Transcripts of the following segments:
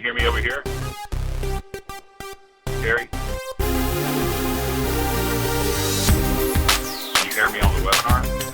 hear me over here? Gary? Can you hear me on the webinar?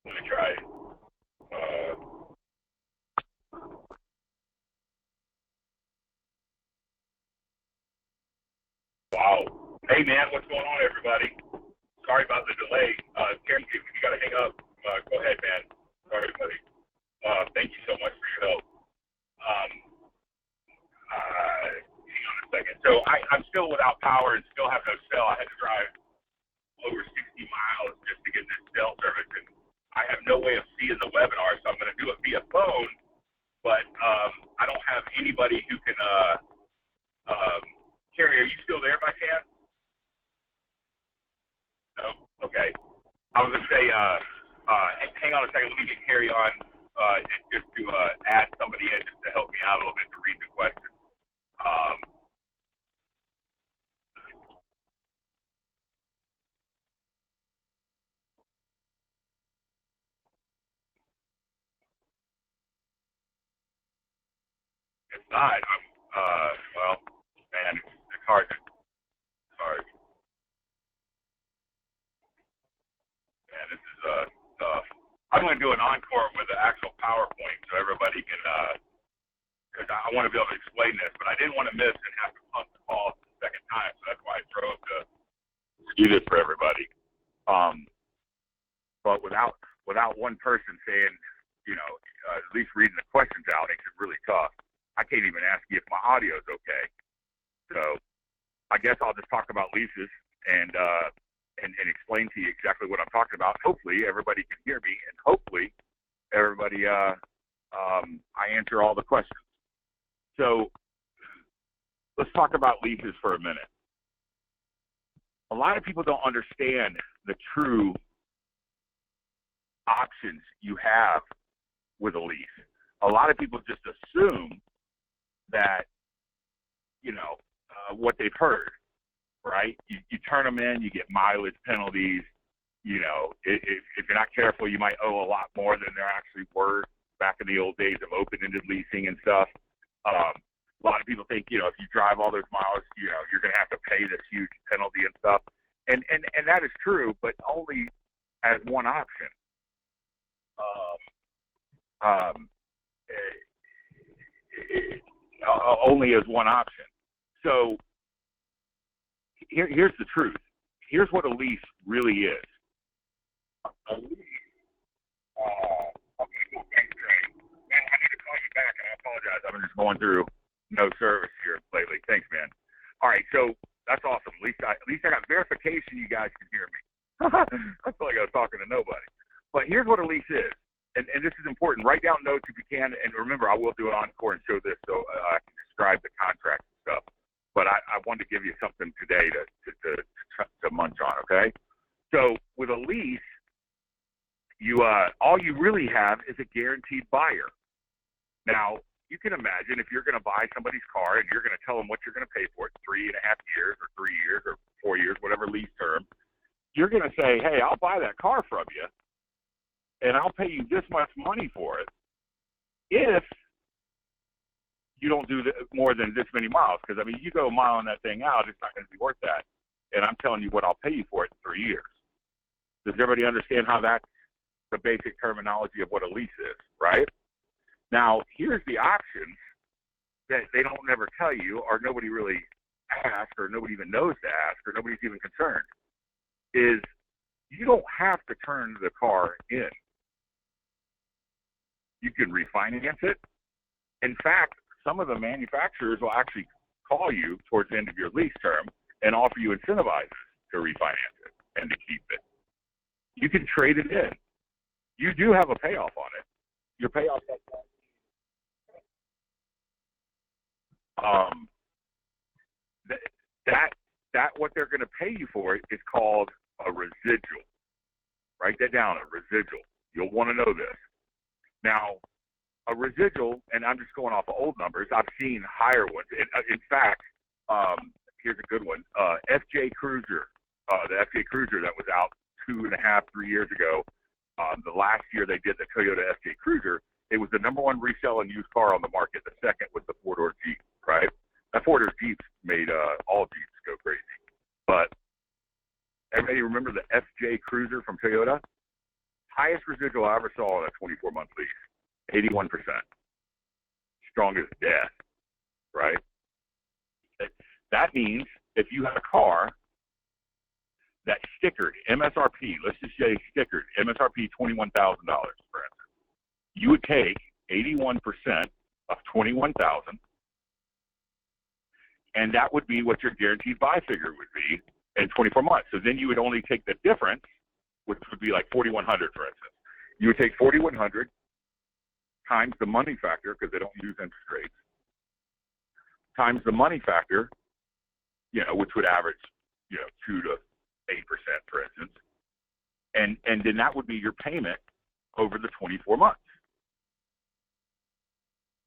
Let me try it. Wow. Hey, man, what's going on, everybody? Sorry about the delay. Karen, if you got to hang up, go ahead, man. Sorry, buddy. Thank you so much for your help. Hang on a second. So I'm still without power and still have no cell. I had to drive over 60 miles just to get this cell service, and I have no way of seeing the webinar, so I'm going to do it via phone, but I don't have anybody who can, Carrie, are you still there by chance? No? Okay. I was going to say, hang on a second, let me get Carrie on just to add somebody in just to help me out a little bit to read the question. It's not. Well, man, it's hard to, sorry. Man, this is tough. I'm going to do an encore with the actual PowerPoint so everybody can, because I want to be able to explain this, but I didn't want to miss and have to pump the call the second time, so that's why I drove to do this for everybody. But without one person saying, you know, at least reading the questions out, makes it really tough. I can't even ask you if my audio is okay. So I guess I'll just talk about leases and explain to you exactly what I'm talking about. Hopefully everybody can hear me, and hopefully everybody I answer all the questions. So let's talk about leases for a minute. A lot of people don't understand the true options you have with a lease. A lot of people just assume that, you know, what they've heard. right? You turn them in, you get mileage penalties. You know, if you're not careful, you might owe a lot more than there actually were back in the old days of open-ended leasing and stuff. A lot of people think, you know, if you drive all those miles, you know, you're going to have to pay this huge penalty and stuff. And that is true, but only as one option. Only as one option. So here's the truth. Here's what a lease really is. A lease. Okay, cool. Thanks, Trey. Man, I need to call you back, and I apologize. I've been just going through no service here lately. Thanks, man. All right, so that's awesome. At least I got verification you guys can hear me. I feel like I was talking to nobody. But here's what a lease is. And this is important. Write down notes if you can. And remember, I will do an encore and show this so I can describe the contract and stuff. But I wanted to give you something today to munch on, okay? So with a lease, all you really have is a guaranteed buyer. Now, you can imagine if you're going to buy somebody's car and you're going to tell them what you're going to pay for it, 3.5 years or 3 years or 4 years, whatever lease term, you're going to say, hey, I'll buy that car from you and I'll pay you this much money for it if you don't do more than this many miles. Because, I mean, you go a mile on that thing out, it's not going to be worth that. And I'm telling you what I'll pay you for it in 3 years. Does everybody understand how that's the basic terminology of what a lease is, right? Now, here's the options that they don't never tell you, or nobody really asks, or nobody even knows to ask, or nobody's even concerned, is you don't have to turn the car in. You can refinance it. In fact, some of the manufacturers will actually call you towards the end of your lease term and offer you incentivizes to refinance it and to keep it. You can trade it in. You do have a payoff on it. Your payoff that what they're going to pay you for it is called a residual. Write that down, a residual. You'll want to know this. Now, a residual, and I'm just going off of old numbers, I've seen higher ones. In fact, here's a good one. FJ Cruiser, the FJ Cruiser that was out 2.5, 3 years ago, the last year they did the Toyota FJ Cruiser, it was the number one resale and used car on the market. The second was the four-door Jeep, right? That four-door Jeep made all Jeeps go crazy. But everybody remember the FJ Cruiser from Toyota? Highest residual I ever saw on a 24-month lease, 81%. Strong as death, right? That means if you have a car that's stickered, MSRP, let's just say stickered, MSRP $21,000, for instance, you would take 81% of $21,000, and that would be what your guaranteed buy figure would be in 24 months. So then you would only take the difference, which would be like $4,100, for instance. You would take $4,100 times the money factor, because they don't use interest rates, times the money factor, which would average, 2 to 8%, for instance, and then that would be your payment over the 24 months.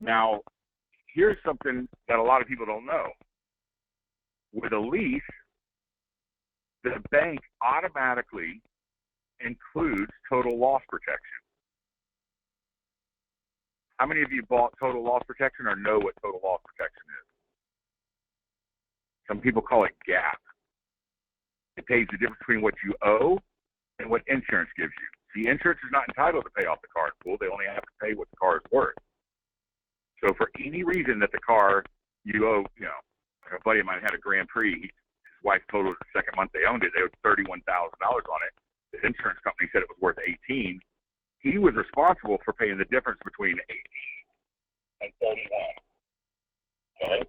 Now, here's something that a lot of people don't know. With a lease, the bank automatically includes total loss protection. How many of you bought total loss protection or know what total loss protection is? Some people call it GAAP. It pays the difference between what you owe and what insurance gives you. See, insurance is not entitled to pay off the car in full. They only have to pay what the car is worth. So for any reason that the car you owe, like a buddy of mine had a Grand Prix, his wife totaled it the second month they owned it, they owed $31,000 on it. The insurance company said it was worth $18,000. He was responsible for paying the difference between $18,000 and $31,000. Okay?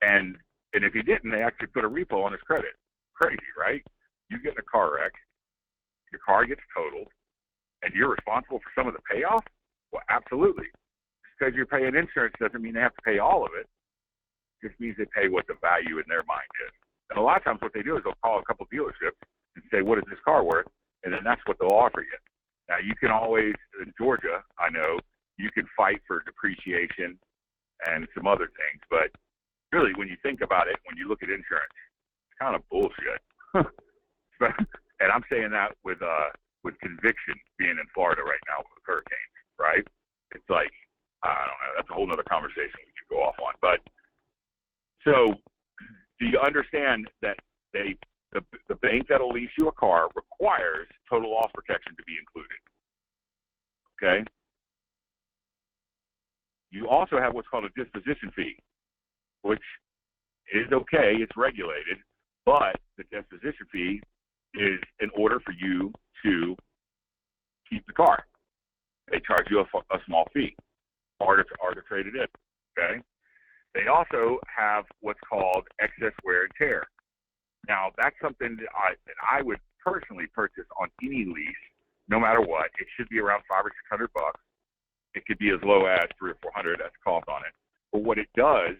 And if he didn't, they actually put a repo on his credit. Crazy, right? You get in a car wreck, your car gets totaled, and you're responsible for some of the payoff? Well, absolutely. Just because you're paying insurance doesn't mean they have to pay all of it. It just means they pay what the value in their mind is. And a lot of times what they do is they'll call a couple dealerships and say, what is this car worth? And then that's what they'll offer you. Now, you can always, in Georgia, I know, you can fight for depreciation and some other things. But really, when you think about it, when you look at insurance, it's kind of bullshit. And I'm saying that with conviction, being in Florida right now with hurricanes, right? It's like, I don't know, that's a whole nother conversation we could go off on. But so do you understand that the bank that'll lease you a car requires total loss protection to be included? Okay? You also have what's called a disposition fee, which is okay, it's regulated, but the disposition fee is in order for you to keep the car. They charge you a small fee or to trade it in, okay? They also have what's called excess wear and tear. Now, that's something that I would personally purchase on any lease, no matter what. It should be around $500 or $600. It could be as low as $300 or $400 as cost on it. But what it does,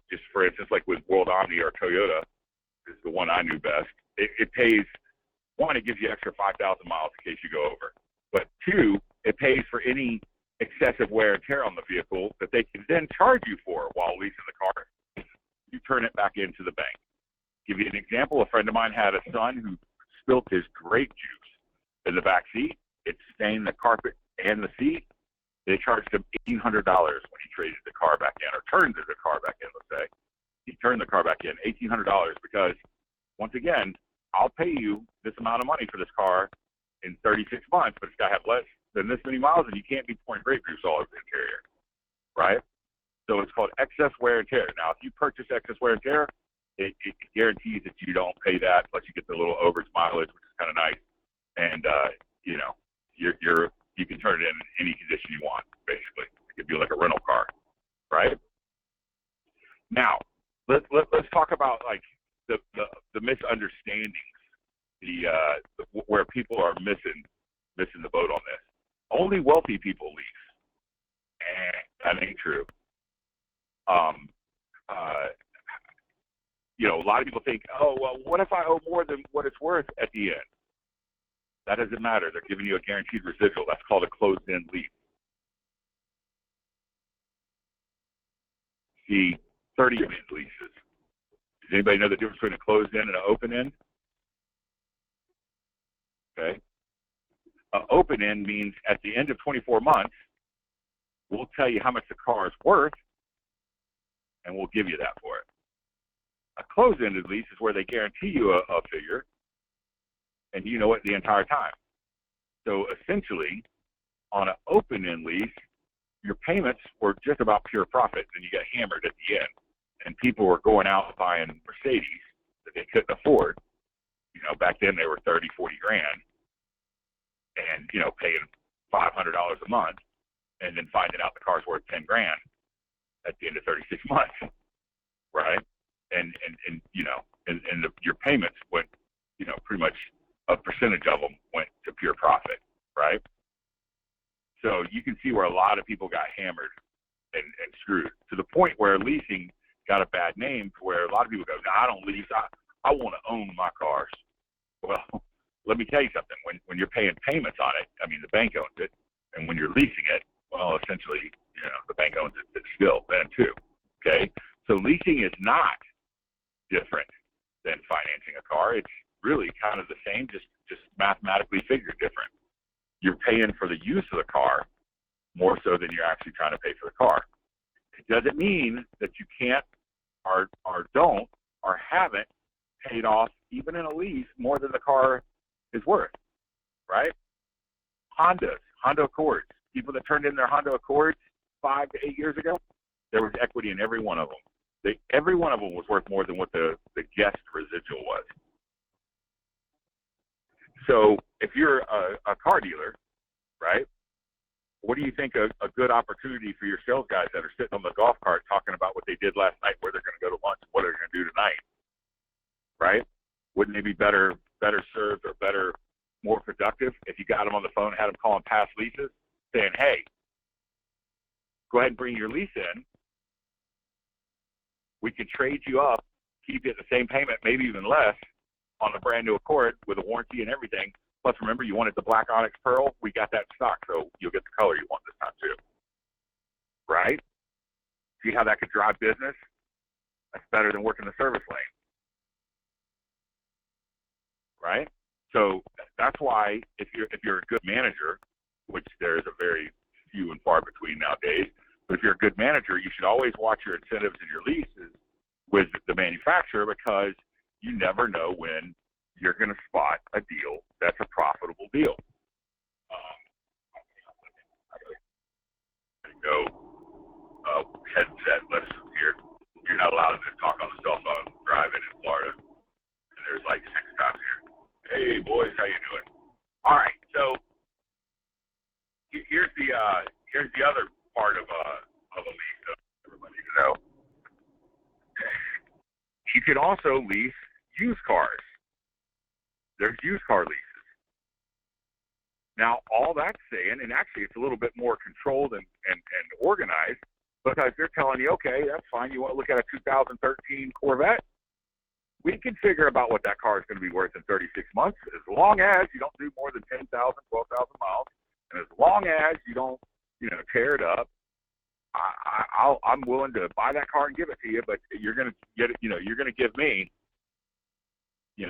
just for instance, like with World Omni or Toyota, is the one I knew best. It pays, one, it gives you extra 5,000 miles in case you go over. But two, it pays for any excessive wear and tear on the vehicle that they can then charge you for while leasing the car. You turn it back into the bank. Give you an example. A friend of mine had a son who spilt his grape juice in the back seat. It stained the carpet and the seat. They charged him $1,800 when he traded the car back in, or turned the car back in, let's say. He turned the car back in, $1,800, because, once again, I'll pay you this amount of money for this car in 36 months, but it's got to have less than this many miles, and you can't be pouring grape juice all over the interior, right? So it's called excess wear and tear. Now, if you purchase excess wear and tear, it guarantees that you don't pay that unless you get the little overage mileage, which is kind of nice. And, you can turn it in any condition you want, basically. It could be like a rental car, right? Now, let's talk about, like, the misunderstandings, where people are missing the boat on this. Only wealthy people lease. That ain't true. A lot of people think, oh, well, what if I owe more than what it's worth at the end? That doesn't matter. They're giving you a guaranteed residual. That's called a closed-end lease. See, 30-year leases. Does anybody know the difference between a closed-end and an open-end? Okay. An open-end means at the end of 24 months, we'll tell you how much the car is worth, and we'll give you that for it. A closed-ended lease is where they guarantee you a figure, and you know it the entire time. So essentially, on an open-end lease, your payments were just about pure profit, and you got hammered at the end. And people were going out buying Mercedes that they couldn't afford. Back then they were 30, 40 grand, and paying $500 a month, and then finding out the car's worth 10 grand at the end of 36 months, right? And your payments went, pretty much a percentage of them went to pure profit, right? So you can see where a lot of people got hammered and screwed, to the point where leasing got a bad name, to where a lot of people go, no, I don't lease. I want to own my cars. Well, let me tell you something. When you're paying payments on it, the bank owns it. And when you're leasing it, well, essentially, the bank owns it still then too, okay? So leasing is not different than financing a car. It's really kind of the same, just mathematically figured different. You're paying for the use of the car more so than you're actually trying to pay for the car. It doesn't mean that you can't or don't or haven't paid off, even in a lease, more than the car is worth, right? Honda Accords. People that turned in their Honda Accords 5 to 8 years ago, there was equity in every one of them. Every one of them was worth more than what the guest residual was. So if you're a car dealer, right, what do you think a good opportunity for your sales guys that are sitting on the golf cart talking about what they did last night, where they're going to go to lunch, what they're going to do tonight, right? Wouldn't they be better served or more productive if you got them on the phone and had them calling past leases saying, hey, go ahead and bring your lease in. We could trade you up, keep you at the same payment, maybe even less, on a brand new Accord with a warranty and everything. Plus, remember, you wanted the black Onyx Pearl? We got that in stock, so you'll get the color you want this time too. Right? See how that could drive business? That's better than working the service lane. right? So that's why if you're a good manager, which there is a very few and far between nowadays, but if you're a good manager, you should always watch your incentives and your leases with the manufacturer, because you never know when you're going to spot a deal that's a profitable deal. Go headset listen here. You're not allowed to talk on the cell phone driving in Florida, and there's like 6 cops here. Hey boys, how you doing? All right, so here's the other part of a lease that everybody should know. You can also lease used cars. There's used car leases. Now, all that's saying, and actually it's a little bit more controlled and organized, because they're telling you, okay, that's fine. You want to look at a 2013 Corvette? We can figure about what that car is going to be worth in 36 months, as long as you don't do more than 10,000, 12,000 miles, and as long as you don't, tear it up. I'm willing to buy that car and give it to you, but you're going to get it. You're going to give me, $22,000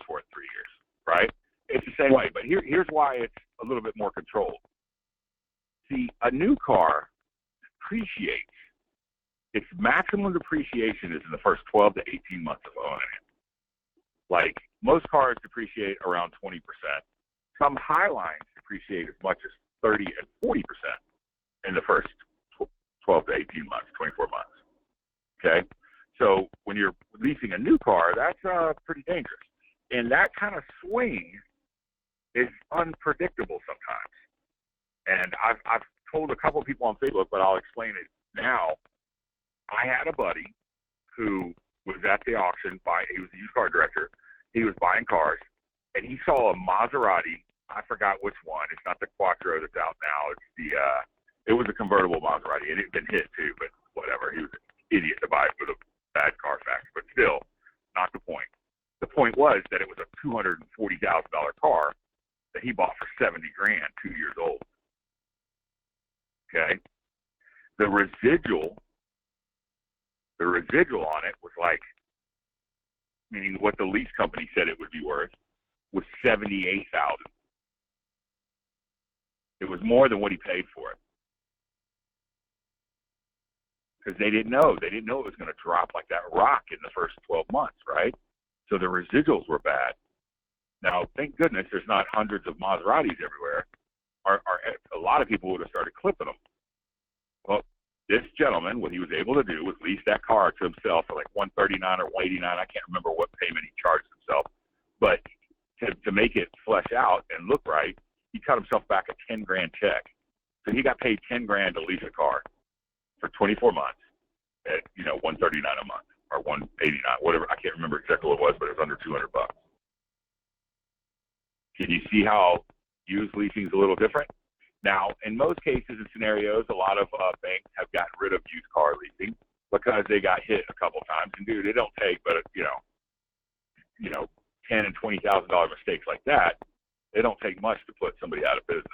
for it in 3 years, right? It's the same way, but here's why it's a little bit more controlled. See, a new car depreciates. Its maximum depreciation is in the first 12 to 18 months of owning it. Like, most cars depreciate around 20%. Some Highlines depreciate as much as 30 and 40% in the first 12 to 18 months, 24 months. Okay? So when you're leasing a new car, that's pretty dangerous. And that kind of swing is unpredictable sometimes. And I've told a couple of people on Facebook, but I'll explain it now. I had a buddy who was at the auction he was the used car director. He was buying cars, and he saw a Maserati. I forgot which one. It's not the Quattro that's out now. It's it was a convertible Maserati, and it had been hit too, but whatever. He was an idiot to buy it with a bad Carfax, but still, not the point. The point was that it was a $240,000 car that he bought for $70,000, 2 years old. Okay, the residual on it was like, meaning what the lease company said it would be worth, was $78,000. It was more than what he paid for it, because they didn't know. They didn't know it was going to drop like that rock in the first 12 months, right? So the residuals were bad. Now, thank goodness there's not hundreds of Maseratis everywhere. A lot of people would have started clipping them. Well, this gentleman, what he was able to do was lease that car to himself for like $139 or $189. I can't remember what payment he charged himself. But to make it flesh out and look right, he cut himself back a $10,000 check. So he got paid $10,000 to lease a car for 24 months at $139 a month or $189, whatever. I can't remember exactly what it was, but it was under $200. Can you see how used leasing is a little different? Now, in most cases and scenarios, a lot of banks have gotten rid of used car leasing because they got hit a couple times. And dude, it don't take but $10,000 and $20,000 mistakes like that. It don't take much to put somebody out of business.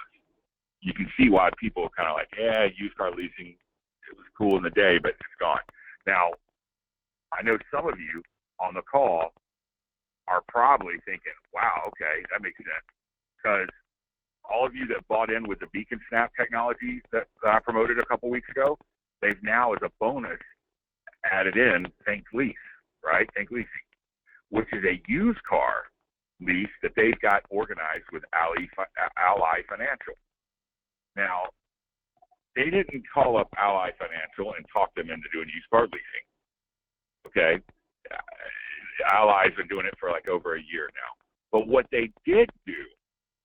You can see why people are kind of like, yeah, used car leasing, it was cool in the day, but it's gone. Now, I know some of you on the call are probably thinking, wow, okay, that makes sense. Because all of you that bought in with the Beacon Snap technology that I promoted a couple weeks ago, they've now, as a bonus, added in Think Lease, right? Think Leasing, which is a used car lease that they've got organized with Ally Financial. Now, they didn't call up Ally Financial and talk them into doing used car leasing, okay? Ally's been doing it for like over a year now. But what they did do,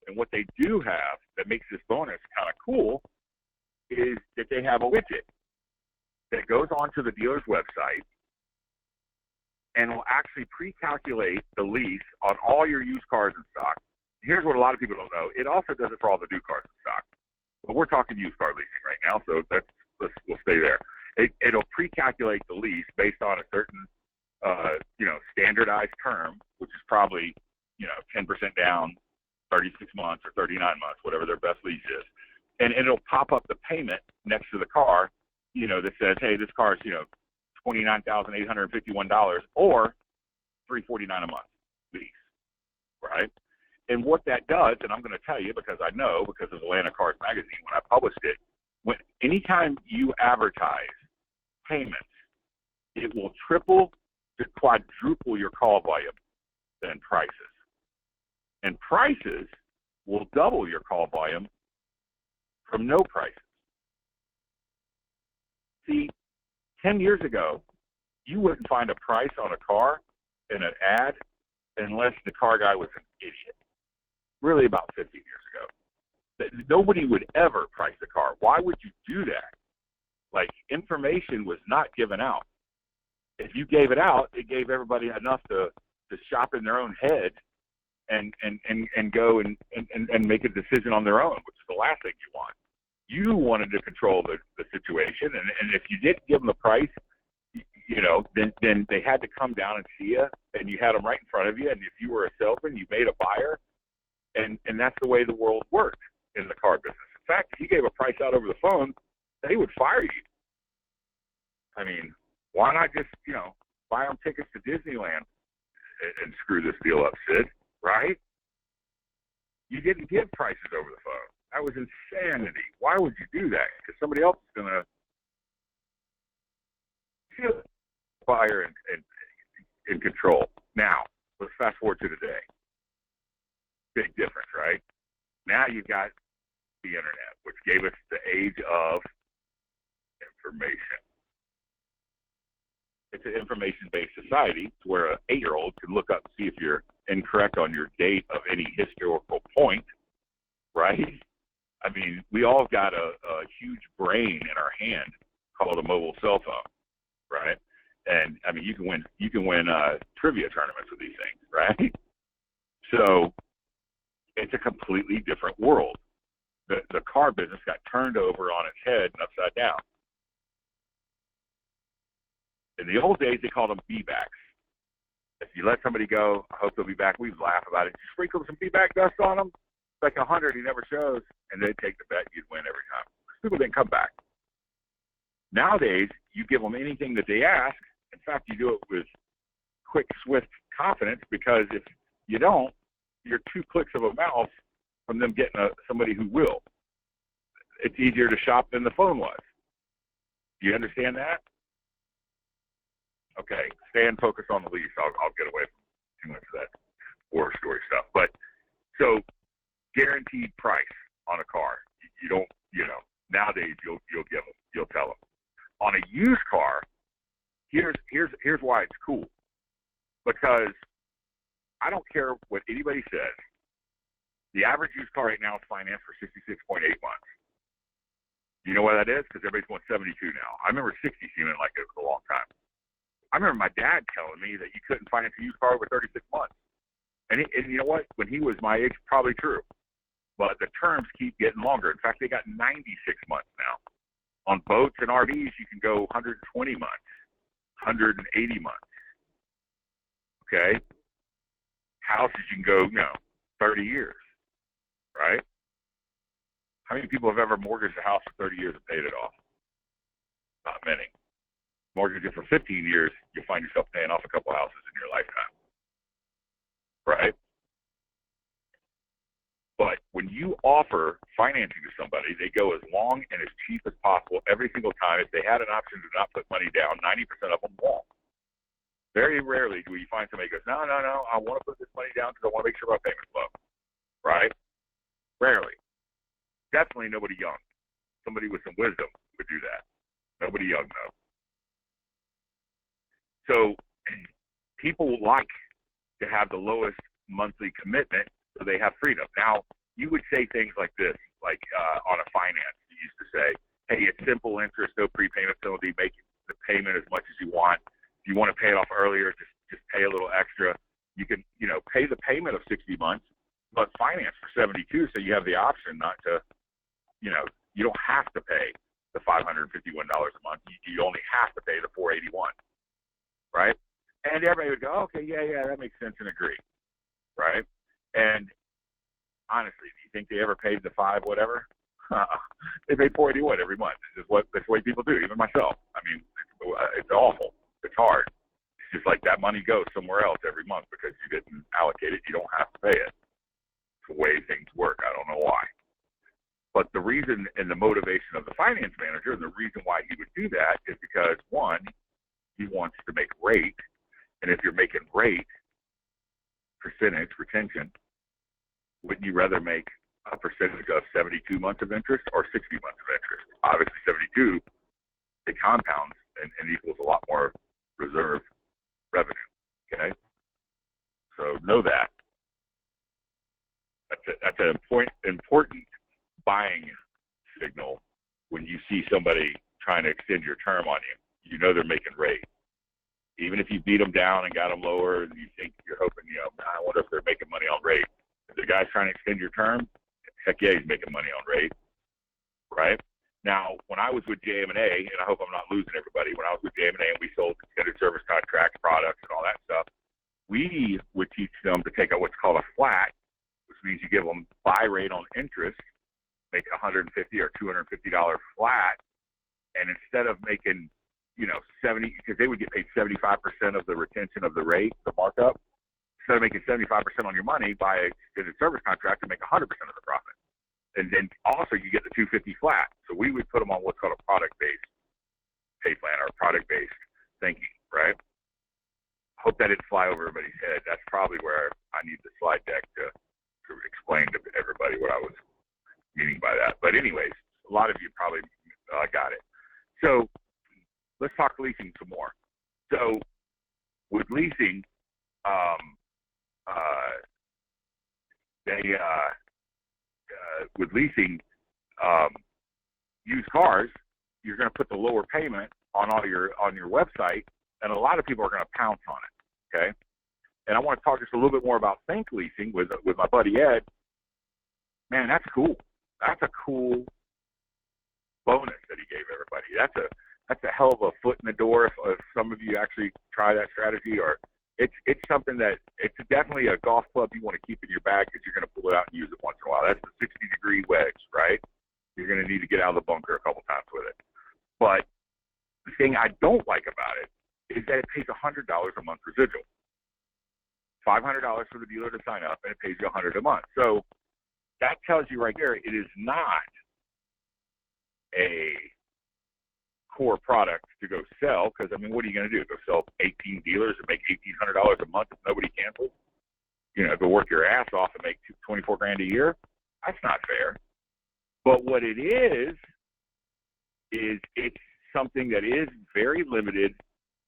and what they do have that makes this bonus kind of cool, is that they have a widget that goes onto the dealer's website and will actually pre-calculate the lease on all your used cars in stock. Here's what a lot of people don't know. It also does it for all the new cars in stock. But we're talking used car leasing right now, so we'll stay there. It'll pre-calculate the lease based on a certain standardized term, which is probably 10% down, 36 months or 39 months, whatever their best lease is. And it'll pop up the payment next to the car, that says, hey, this car is, $29,851 or $349 a month. lease, right? And what that does, and I'm going to tell you because I know because of Atlanta Cars Magazine when I published it, anytime you advertise payments, it will triple to quadruple your call volume than prices. And prices will double your call volume from no prices. See, 10 years ago, you wouldn't find a price on a car in an ad unless the car guy was an idiot. Really about 15 years ago. Nobody would ever price a car. Why would you do that? Like, information was not given out. If you gave it out, it gave everybody enough to shop in their own head and go and make a decision on their own, which is the last thing you want. You wanted to control the situation, and if you didn't give them the price, then they had to come down and see you, and you had them right in front of you, and if you were a salesman, you made a buyer, and that's the way the world worked in the car business. In fact, if you gave a price out over the phone, they would fire you. I mean, why not just, buy them tickets to Disneyland and screw this deal up, Sid, right? You didn't give prices over the phone. That was insanity. Why would you do that? Because somebody else is going to feel buyer and in control. Now, let's fast forward to today. Big difference, right? Now you've got the internet, which gave us the age of information. It's an information-based society where an 8-year-old can look up and see if you're incorrect on your date of any historical point, right? I mean, we all got a huge brain in our hand called a mobile cell phone, right? And I mean, you can win trivia tournaments with these things, right? So it's a completely different world. The car business got turned over on its head and upside down. In the old days, they called them be-backs. If you let somebody go, I hope they'll be back. We'd laugh about it. You sprinkle some be-back dust on them, it's like 100, he never shows, and they'd take the bet, you'd win every time. People didn't come back. Nowadays, you give them anything that they ask. In fact, you do it with quick, swift confidence, because if you don't, you're 2 clicks of a mouse from them getting somebody who will. It's easier to shop than the phone was. Do you understand that? Okay, stay and focus on the lease. I'll get away from too much of that war story stuff. But so guaranteed price on a car. You don't, nowadays you'll give them, you'll tell them. On a used car, here's why it's cool. Because I don't care what anybody says. The average used car right now is financed for 66.8 months. You know why that is? Because everybody's going 72 now. I remember 60 seeming like it was a long time. I remember my dad telling me that you couldn't finance a used car over 36 months. And you know what? When he was my age, probably true. But the terms keep getting longer. In fact, they got 96 months now. On boats and RVs, you can go 120 months, 180 months. Okay? Houses, you can go, 30 years. Right? How many people have ever mortgaged a house for 30 years and paid it off? Not many. Mortgage it for 15 years, you'll find yourself paying off a couple houses in your lifetime. Right? But when you offer financing to somebody, they go as long and as cheap as possible every single time. If they had an option to not put money down, 90% of them won't. Very rarely do you find somebody who goes, no, I want to put this money down because I want to make sure my payment's low. Right? Rarely. Definitely nobody young. Somebody with some wisdom would do that. Nobody young, though. So people like to have the lowest monthly commitment so they have freedom. Now, you would say things like this, like on a finance, you used to say, hey, it's simple interest, no prepayment penalty, make the payment as much as you want. If you want to pay it off earlier, just pay a little extra. You can, pay the payment of 60 months, but finance for 72, so you have the option not to, you don't have to pay the $551 a month. You only have to pay the $481. Right? And everybody would go, okay, yeah, that makes sense, and agree. Right? And honestly, do you think they ever paid the $5 whatever? They paid $481 every month. That's the way people do, even myself. I mean, it's awful. It's hard. It's just like that money goes somewhere else every month because you didn't allocate finance manager, and the reason why he would do that is because, one, he wants to make rate, and if you're making rate, percentage, retention, wouldn't you rather make a percentage of 72 months of interest or 60 months of interest? Obviously, 72, it compounds and equals a lot more reserve revenue, okay? So know that. That's an important buying signal when you see somebody trying to extend your term on you. You know they're making rate. Even if you beat them down and got them lower and you think you're hoping, I wonder if they're making money on rate. If the guy's trying to extend your term, heck yeah, he's making money on rate, right? Now, when I was with JM&A, and I hope I'm not losing everybody, when I was with JM&A and we sold extended service contract products and all that stuff, we would teach them to take out what's called a flat, which means you give them buy rate on interest, make $150 or $250 flat, and instead of making 70, because they would get paid 75% of the retention of the rate, the markup. Instead of making 75% on your money, buy a extended service contract and make 100% of the profit. And then also you get the 250 flat. So we would put them on what's called a product-based pay plan or product-based thinking, right? Hope that didn't fly over everybody's head. That's probably where I need the slide deck to explain to everybody what I was meaning by that. But anyways, a lot of you probably got it. So let's talk leasing some more. So with leasing, used cars, you're going to put the lower payment on your website, and a lot of people are going to pounce on it. Okay, and I want to talk just a little bit more about Think Leasing with my buddy Ed. Man, that's cool. That's a cool bonus that he gave everybody. That's a hell of a foot in the door if some of you actually try that strategy, or it's something that it's definitely a golf club you want to keep in your bag because you're going to pull it out and use it once in a while. That's the 60-degree wedge, right? You're going to need to get out of the bunker a couple times with it. But the thing I don't like about it is that it pays $100 a month residual. $500 for the dealer to sign up, and it pays you $100 a month. So that tells you right there it is not a core product to go sell, because what are you going to do? Go sell 18 dealers and make $1,800 a month if nobody cancels? Go work your ass off and make $24,000 a year? That's not fair. But what it is it's something that is very limited.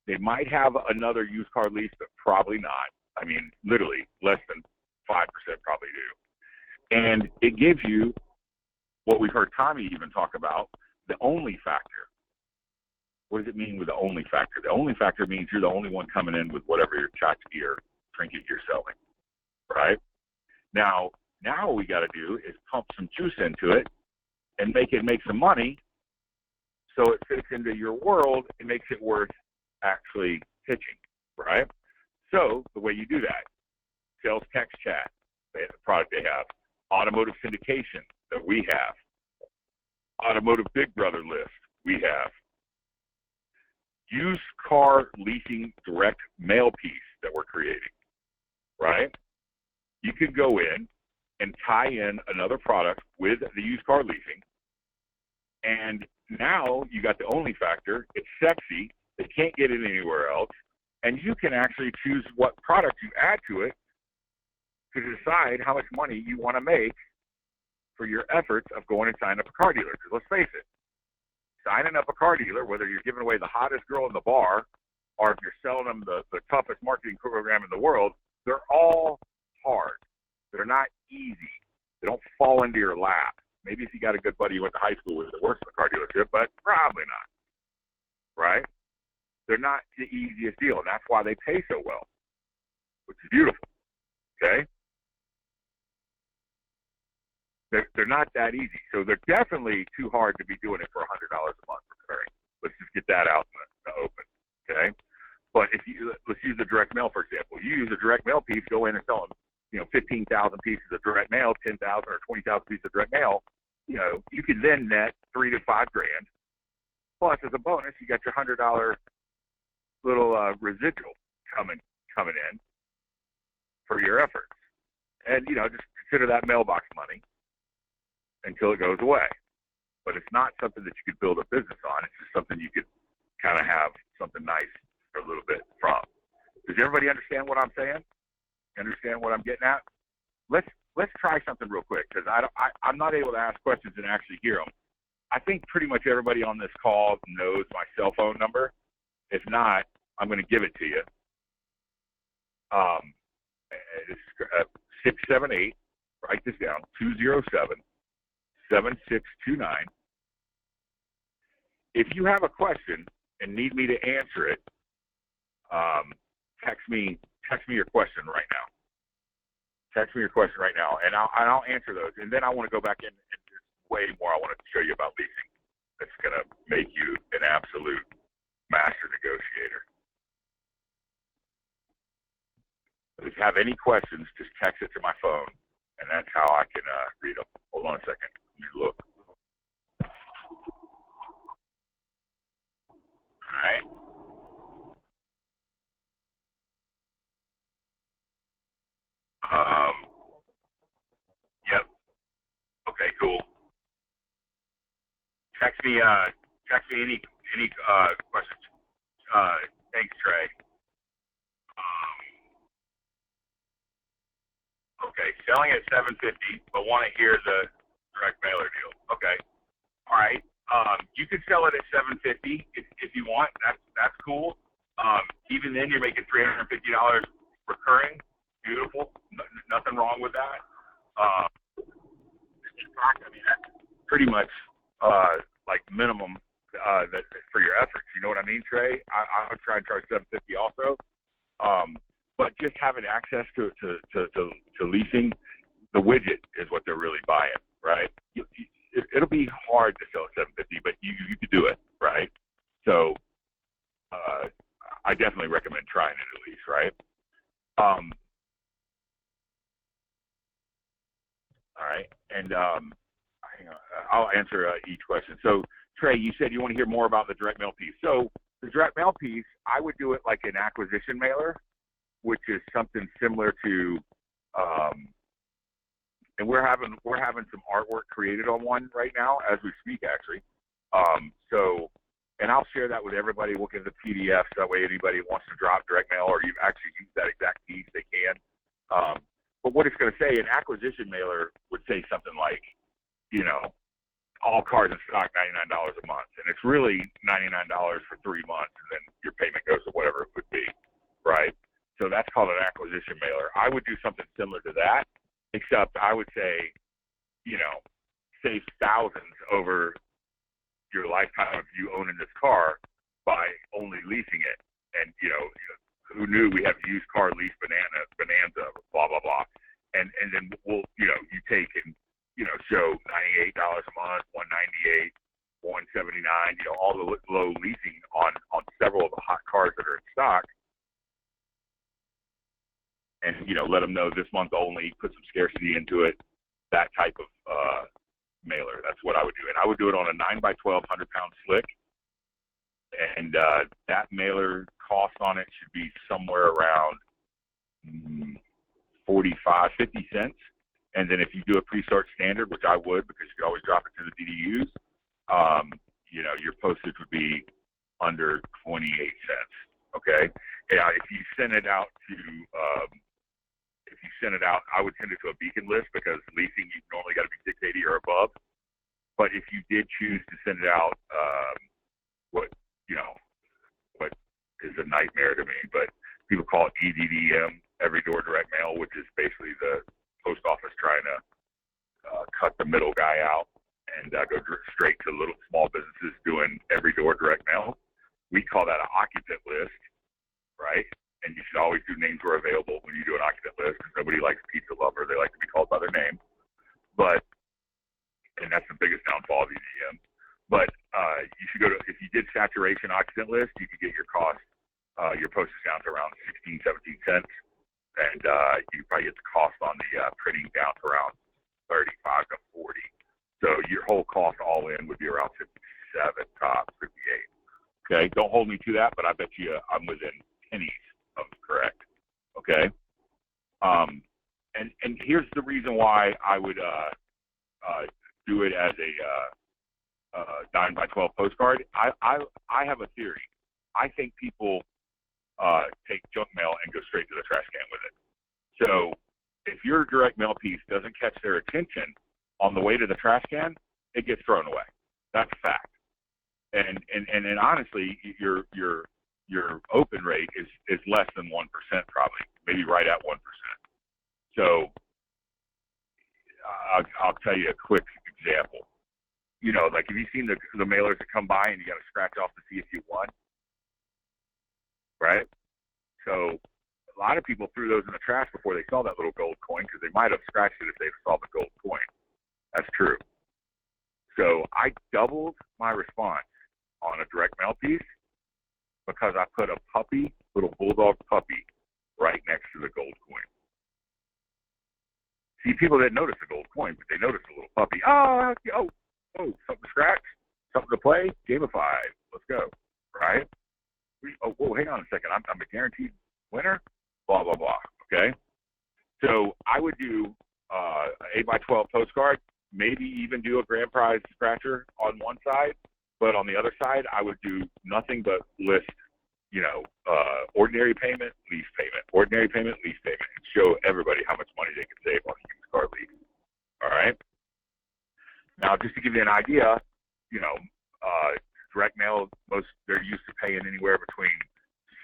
They might have another used car lease, but probably not. Literally less than 5% probably do. And it gives you what we've heard Tommy even talk about, the only factor. What does it mean with the only factor? The only factor means you're the only one coming in with whatever your tchotchke or trinket you're selling, right? Now what we got to do is pump some juice into it and make some money so it fits into your world and makes it worth actually pitching, right? So the way you do that, sales text chat, the product they have, automotive syndication that we have, automotive big brother list we have, used car leasing direct mail piece that we're creating, right? You could go in and tie in another product with the used car leasing, and now you got the only factor. It's sexy. They can't get it anywhere else, and you can actually choose what product you add to it to decide how much money you want to make for your efforts of going and signing up a car dealer. Because let's face it, signing up a car dealer, whether you're giving away the hottest girl in the bar or if you're selling them the toughest marketing program in the world, they're all hard. They're not easy. They don't fall into your lap. Maybe if you got a good buddy you went to high school with that works in a car dealership, but probably not, right? They're not the easiest deal, and that's why they pay so well, which is beautiful, okay? They're not that easy. So they're definitely too hard to be doing it for $100 a month recurring. Let's just get that out in the open, okay? But let's use the direct mail, for example. You use a direct mail piece, go in and sell them, 15,000 pieces of direct mail, 10,000 or 20,000 pieces of direct mail. You can then net $3,000 to $5,000. Plus, as a bonus, you got your $100 little residual coming in for your efforts. And, just consider that mailbox money until it goes away. but it's not something that you could build a business on. It's just something you could kind of have something nice for a little bit from. Does everybody understand what I'm saying? Understand what I'm getting at? Let's try something real quick, because I'm not able to ask questions and actually hear them. I think pretty much everybody on this call knows my cell phone number. If not, I'm going to give it to you. It's 678, write this down, 207-7629. If you have a question and need me to answer it, text me your question right now. Text me your question right now, and I'll answer those. And then I want to go back in and there's way more I want to show you about leasing that's going to make you an absolute master negotiator. If you have any questions, just text it to my phone, and that's how I can read them. Hold on a second. Let me look. All right. Yep. Okay, cool. Text me any questions. Thanks, Trey. Okay, selling at $750, but want to hear the direct mailer deal. Okay. All right. You could sell it at $750 if you want. That's cool. Even then, you're making $350 recurring. Beautiful. Nothing wrong with that. In fact, I mean, that's pretty much like minimum that for your efforts. You know what I mean, Trey? I would try and charge $750 also. But just having access to leasing, the widget is what they're really buying, right? It'll be hard to sell at $750, but you could do it, right? So I definitely recommend trying it at least, right? All right, and I'll answer each question. So Trey, you said you want to hear more about the direct mail piece. So the direct mail piece, I would do it like an acquisition mailer, which is something similar to, and we're having some artwork created on one right now as we speak, actually. So, and I'll share that with everybody. We'll give the PDF so that way anybody wants to drop direct mail or you actually use that exact piece, they can. But what it's going to say, an acquisition mailer would say something like, you know, all cars in stock, $99 a month, and it's really $99 for 3 months, and then your payment goes to whatever it would be, right? So that's called an acquisition mailer. I would do something similar to that, except I would say, you know, save thousands over your lifetime of you owning this car by only leasing it. And, you know, who knew we have used car lease bonanza, blah, blah, blah. And then we'll, you know, you take and, you know, show $98 a month, $198, $179, you know, all the low leasing on several of the hot cars that are in stock. And, you know, let them know this month only, put some scarcity into it, that type of mailer. That's what I would do. And I would do it on a 9x12 100-pound slick. And that mailer cost on it should be somewhere around 45, 50 cents. And then if you do a pre-sort standard, which I would because you could always drop it to the DDUs, you know, your postage would be under 28 cents. Okay? Yeah, if you send it out to I would send it to a beacon list because leasing, you normally got to be 680 or above. But if you did choose to send it out, what is a nightmare to me, but people call it EDDM, every door direct mail, which is basically the post office trying to cut the middle guy out and go straight to little small businesses doing every door direct mail. We call that an occupant list, right? And you should always do names where available when you do an occupant list because nobody likes pizza lover. They like to be called by their name. And that's the biggest downfall of EDM. But you should go to, if you did saturation occupant list, you could get your cost, your postage down to around 16, 17 cents. And you probably get the cost on the printing down to around 35 to 40. So your whole cost all in would be around 57, top 58. Okay, don't hold me to that, but I bet you I'm within pennies of correct. Okay. And here's the reason why I would do it as 9x12 postcard. I have a theory. I think people take junk mail and go straight to the trash can with it. So if your direct mail piece doesn't catch their attention on the way to the trash can, it gets thrown away. That's a fact. And honestly, your open rate is less than 1% probably, maybe right at 1%. So I'll tell you a quick example. You know, like, have you seen the mailers that come by and you got to scratch off to see if you won? Right? So a lot of people threw those in the trash before they saw that little gold coin, because they might have scratched it if they saw the gold coin. That's true. So I doubled my response on a direct mail piece because I put a puppy, little bulldog puppy, right next to the gold coin. See, people didn't notice the gold coin, but they noticed the little puppy. Oh, something to scratch, something to play, game of 5. Let's go, right? Whoa, hang on a second. I'm a guaranteed winner, blah, blah, blah, okay? So I would do an 8x12 postcard, maybe even do a grand prize scratcher on one side, but on the other side, I would do nothing but list, ordinary payment, lease payment, ordinary payment, lease payment, and show everybody how much money they can save on a used car lease. All right? Now, just to give you an idea, direct mail, they're used to paying anywhere between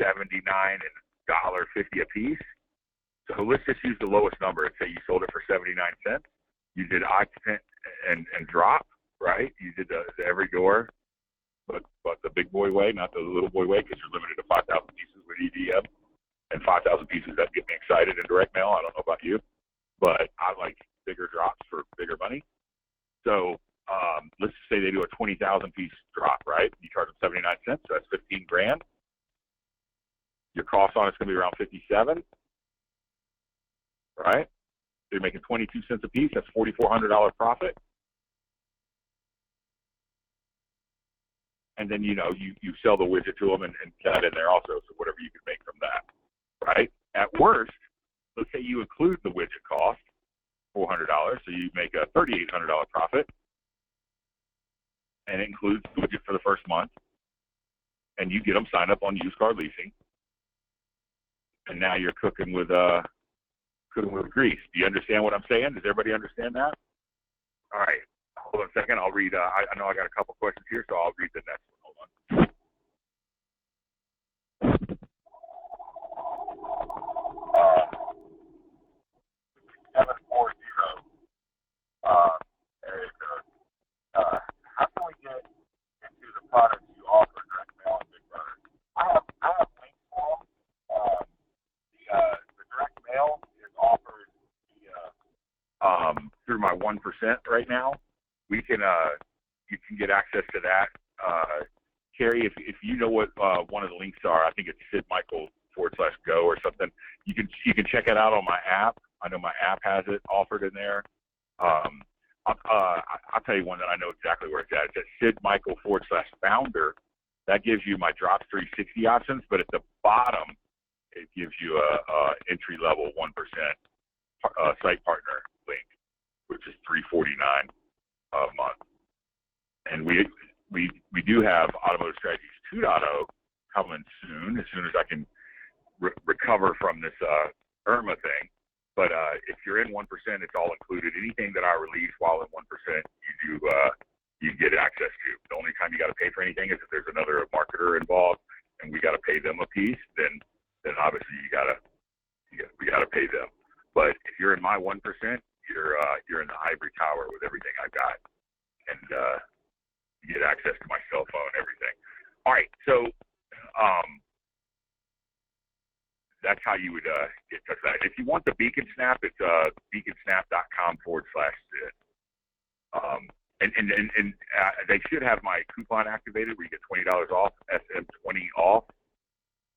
$79 and $1.50 a piece. So let's just use the lowest number and say you sold it for 79 cents. You did occupant and drop, right? You did the every door, but the big boy way, not the little boy way, because you're limited to 5,000 pieces with EDM. And 5,000 pieces, that get me excited in direct mail. I don't know about you, but I like bigger drops for bigger money. So let's just say they do a 20,000 piece drop, right? You charge them 79 cents, so that's 15 grand. Your cost on it's going to be around 57, right? So you're making 22 cents a piece. That's $4,400 profit. And then, you sell the widget to them and that in there also, so whatever you can make from that, right? At worst, let's say you include the widget cost, $400, so you make a $3,800 profit, and it includes the widget for the first month, and you get them signed up on used car leasing, and now you're cooking with grease. Do you understand what I'm saying? Does everybody understand that? All right. Hold on a second. I'll read. I know I got a couple questions here, so I'll read the next one. Hold on. 740 area code. How can we get into the products you offer, direct mail and big brother? I have links for them. The direct mail is offered through my 1% right now. We can you can get access to that. Carrie, if you know what one of the links are, I think it's SYD'S/go or something. You can check it out on my app. I know my app has it offered in there. I'll tell you one that I know exactly where it's at. It's at SYD/Michael/founder. That gives you my Drops 360 options, but at the bottom, it gives you a entry level 1% site partner link, which is $349 a month. And we do have Automotive Strategies 2.0 coming soon as I can recover from this IRMA thing. But if you're in 1%, it's all included. Anything that I release while in 1%, you get access to. The only time you got to pay for anything is if there's another marketer involved and we got to pay them a piece. Then obviously we got to pay them. But if you're in my 1%, you're in the ivory tower with everything I've got, and you get access to my cell phone, everything. All right, so that's how you would get in touch with that. If you want the Beacon Snap, it's beaconsnap.com/SYD. And they should have my coupon activated where you get $20 off. SM20 off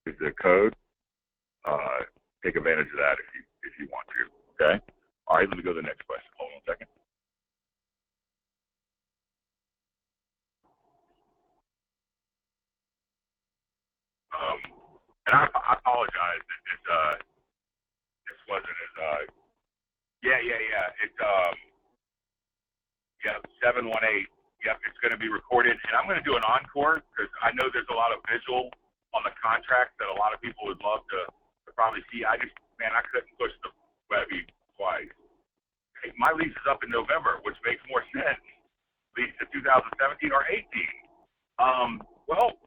is the code. Take advantage of that if you want to. Okay. All right. Let me go to the next question. Hold on a second. And I apologize that this wasn't as yeah. It's 718. Yep, it's going to be recorded, and I'm going to do an encore because I know there's a lot of visual on the contract that a lot of people would love to probably see. I couldn't push the Webby twice. Hey, my lease is up in November, which makes more sense. Lease to 2017 or 18. Well,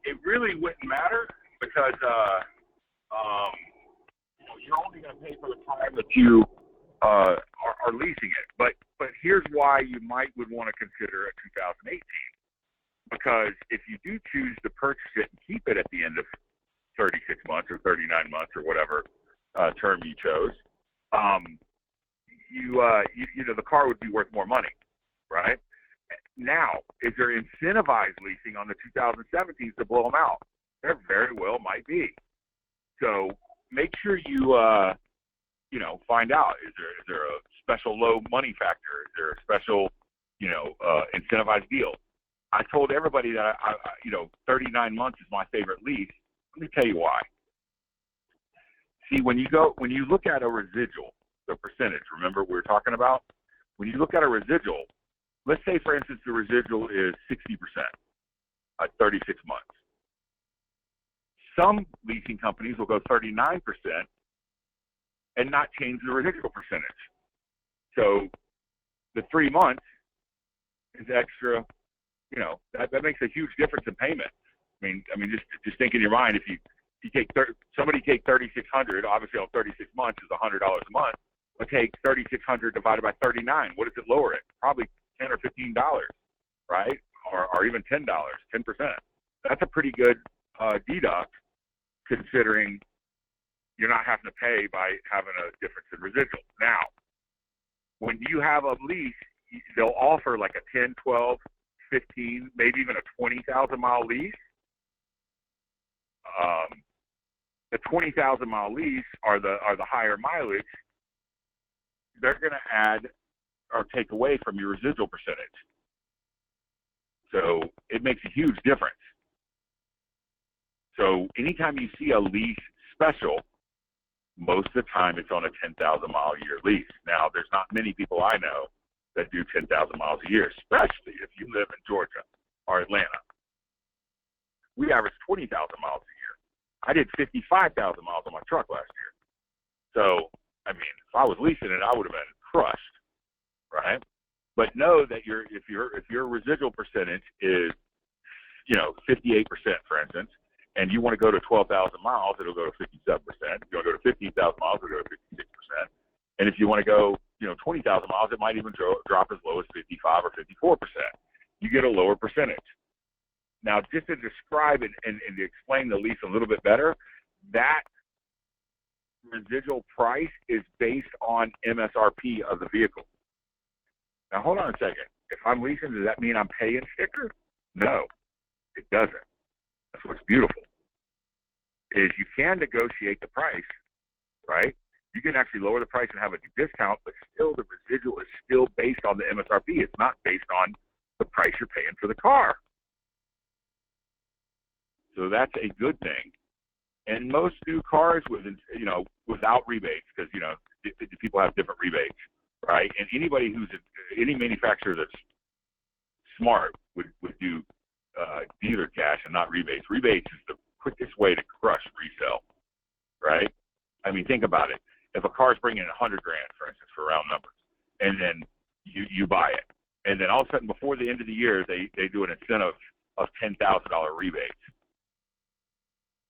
it really wouldn't matter because you're only going to pay for the time that you are leasing it. But here's why you would want to consider it 2018. Because if you do choose to purchase it and keep it at the end of 36 months or 39 months or whatever term you chose, the car would be worth more money, right? Now, is there incentivized leasing on the 2017s to blow them out? There very well might be. So make sure you find out, is there a special low money factor? Is there a special, incentivized deal? I told everybody that 39 months is my favorite lease. Let me tell you why. See, when you look at a residual, the percentage, remember we were talking about? When you look at a residual, let's say, for instance, the residual is 60% at 36 months. Some leasing companies will go 39% and not change the residual percentage. So the 3 months is extra, that makes a huge difference in payment. I mean, just think in your mind, if you take somebody take 3,600, obviously on 36 months is $100 a month, but take 3,600 divided by 39. What does it lower it? Probably $10 or $15, right? Or even $10, 10%. That's a pretty good deduct, considering you're not having to pay by having a difference in residual. Now, when you have a lease, they'll offer like a 10, 12, 15, maybe even a 20,000 mile lease. The 20,000 mile lease are the higher mileage. They're going to add or take away from your residual percentage. So it makes a huge difference. So anytime you see a lease special, most of the time it's on a 10,000 mile a year lease. Now, there's not many people I know that do 10,000 miles a year, especially if you live in Georgia or Atlanta. We average 20,000 miles a year. I did 55,000 miles on my truck last year. So, if I was leasing it, I would have been crushed, right? But know that if your residual percentage is, 58%, for instance, and you want to go to 12,000 miles, it'll go to 57%. If you want to go to 15,000 miles, it'll go to 56%. And if you want to go, 20,000 miles, it might even drop as low as 55 or 54%. You get a lower percentage. Now, just to describe and to explain the lease a little bit better, that residual price is based on MSRP of the vehicle. Now, hold on a second. If I'm leasing, does that mean I'm paying sticker? No, it doesn't. That's what's beautiful, is you can negotiate the price, right? You can actually lower the price and have a discount, but still the residual is still based on the MSRP. It's not based on the price you're paying for the car. So that's a good thing. And most new cars without rebates, because, people have different rebates, right? And any manufacturer that's smart would do dealer cash and not rebates. Rebates is the quickest way to crush resale, right? Think about it. If a car's bringing in $100,000, for instance, for round numbers, and then you buy it, and then all of a sudden before the end of the year they do an incentive of $10,000 rebates.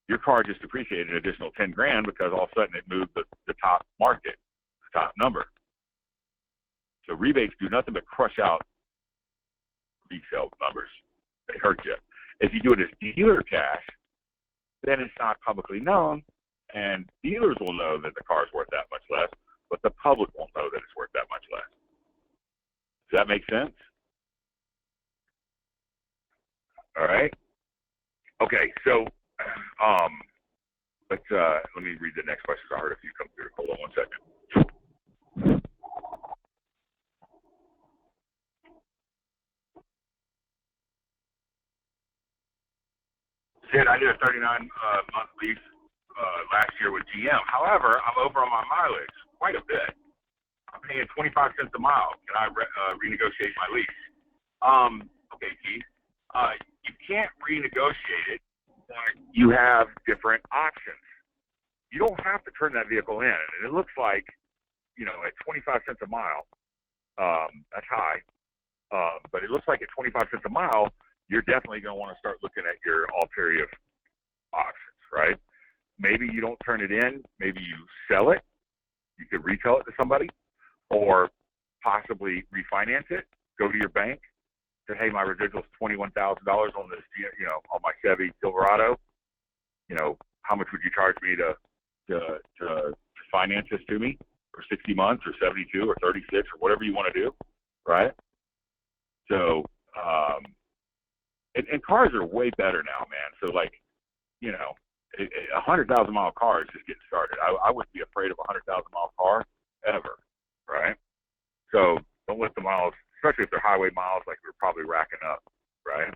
Your car just depreciated an additional $10,000 because all of a sudden it moved the top market, the top number. So rebates do nothing but crush out resale numbers. They hurt you. If you do it as dealer cash, then it's not publicly known, and dealers will know that the car is worth that much less, but the public won't know that it's worth that much less. Does that make sense? All right. Okay, so let me read the next question. I heard a few come through. Hold on one second. Sid, I did a 39-month lease last year with GM. However, I'm over on my mileage quite a bit. I'm paying 25 cents a mile. Can I renegotiate my lease? Okay, Keith. You can't renegotiate it, but you have different options. You don't have to turn that vehicle in. And it looks like, at 25 cents a mile, that's high. But it looks like at 25 cents a mile, you're definitely going to want to start looking at your ulterior options, right? Maybe you don't turn it in. Maybe you sell it. You could retail it to somebody, or possibly refinance it. Go to your bank. Say, hey, my residual's $21,000 on this, on my Chevy Silverado. How much would you charge me to finance this to me for 60 months or 72 or 36 or whatever you want to do, right? So, and cars are way better now, man. So, like, 100,000 mile car is just getting started. I wouldn't be afraid of a 100,000 mile car ever, right? So don't let the miles, especially if they're highway miles, like we're probably racking up, right?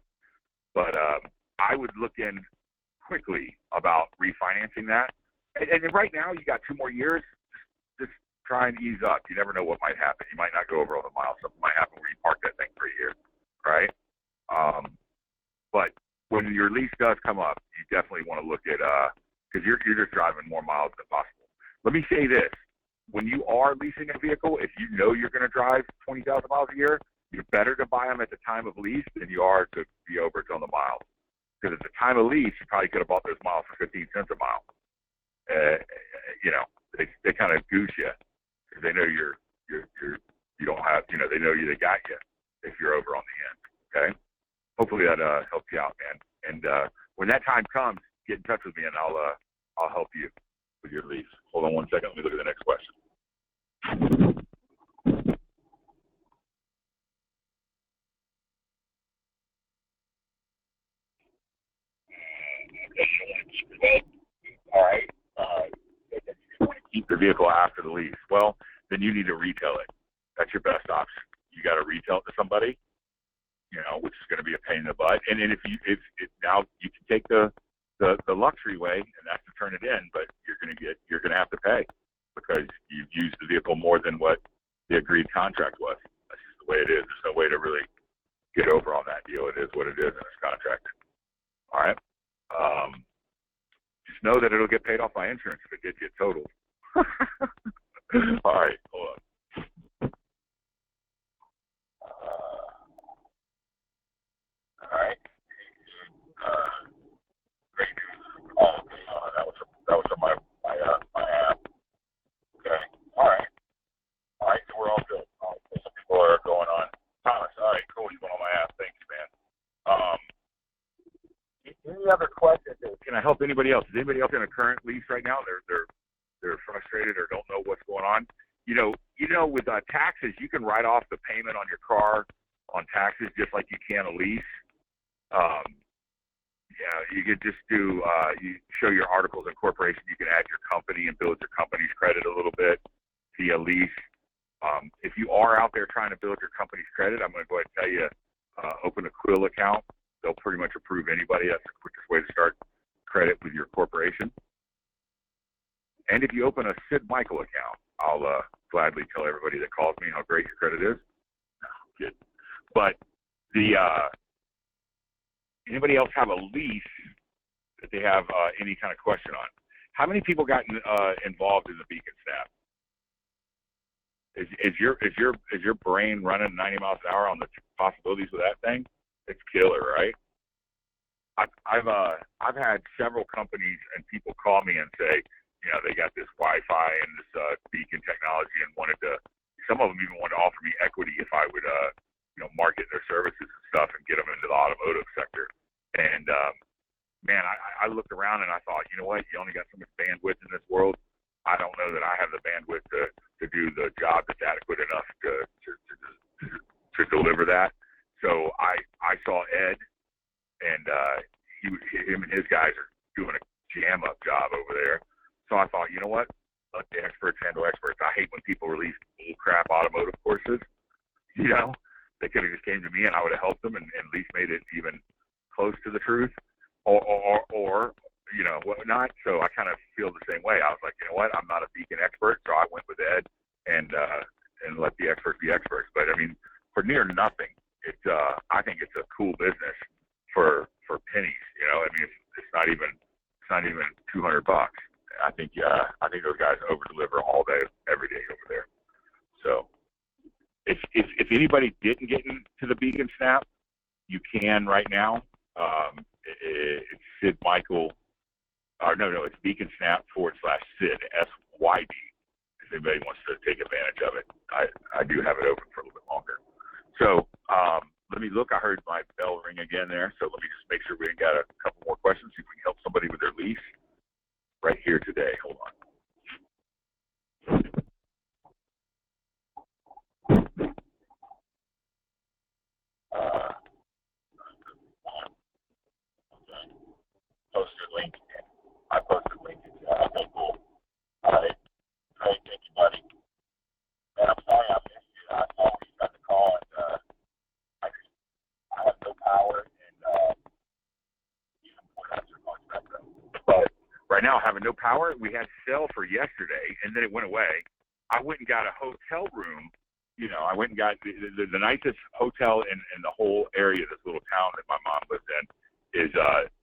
But I would look in quickly about refinancing that. And right now, you got 2 more years. Just try and ease up. You never know what might happen. You might not go over all the miles. Something might happen where you park that thing for a year, right? But when your lease does come up, you definitely want to look at, because you're just driving more miles than possible. Let me say this. When you are leasing a vehicle, if you know you're going to drive 20,000 miles a year, you're better to buy them at the time of lease than you are to be overage on the miles. Because at the time of lease, you probably could have bought those miles for 15 cents a mile. They kind of goose you because they know you don't have, they know they got you if you're over on the end. Okay. Hopefully that helps you out, man. And when that time comes, get in touch with me and I'll help you with your lease. Hold on one second. Let me look at the next question. All right. You want to keep the vehicle after the lease. Well, then you need to retail it. That's your best option. You got to retail it to somebody, which is going to be a pain in the butt. And if now you can take the luxury way, and that's to turn it in, but you're going to have to pay because you've used the vehicle more than what the agreed contract was. That's just the way it is. There's no way to really get over on that deal. It is what it is in this contract. All right. Just know that it'll get paid off by insurance if it gets you totaled. All right, hold on. All right. Great news. Oh, that was from my app. Okay. All right. So we're all good. Some people are going on. Thomas, all right, cool. You went on my app. Thanks, man. Any other questions? Can I help anybody else? Is anybody else in a current lease right now? They're frustrated or don't know what's going on. With taxes, you can write off the payment on your car on taxes just like you can a lease. You could just do you show your articles of incorporation. You can add your company and build your company's credit a little bit via lease. If you are out there trying to build your company's credit, I'm going to go ahead and tell you, open a Quill account. They'll pretty much approve anybody. That's the quickest way to start credit with your corporation. And if you open a Sid Michael account, I'll gladly tell everybody that calls me how great your credit is. No, good. But anybody else have a lease that they have any kind of question on? How many people got involved in the Beacon Snap? Is your brain running 90 miles an hour on the possibilities of that thing? It's killer, right? I've had several companies and people call me and say, they got this Wi-Fi and this Beacon technology and some of them even wanted to offer me equity if I would, market their services and stuff and get them into the automotive sector. And, man, I looked around and I thought, you know what? You only got so much bandwidth in this world. I don't know that I have the bandwidth to do the job that's adequate enough to deliver that. So I saw Ed, and him and his guys are doing a jam-up job over there. So I thought, you know what? Let the experts handle experts. I hate when people release bull crap automotive courses. They could have just came to me and I would have helped them and at least made it even close to the truth, or whatnot. So I kind of feel the same way. I was like, you know what? I'm not a Beacon expert, so I went with Ed and let the experts be experts. But I mean, for near nothing, I think it's a cool business for pennies. You know, I mean, it's not even $200. I think those guys over deliver all day, every day over there. So if anybody didn't get into the Beacon Snap, you can right now. It's Sid Michael, or no, it's Beacon Snap /Sid SYD. If anybody wants to take advantage of it, I do have it open for a little bit longer. So let me look. I heard my bell ring again there. So let me just make sure we got a couple more questions. See if we can help somebody with their lease right here today. Hold on. Posted link. I posted link. Okay, cool. All right. Great. Thank you, buddy. And I'm sorry I missed you. I saw you got the call, and I have no power, and but right now, having no power, we had sale for yesterday, and then it went away. I went and got a hotel room. You know, I went and got the nicest hotel in the whole area, this little town that my mom lives in, is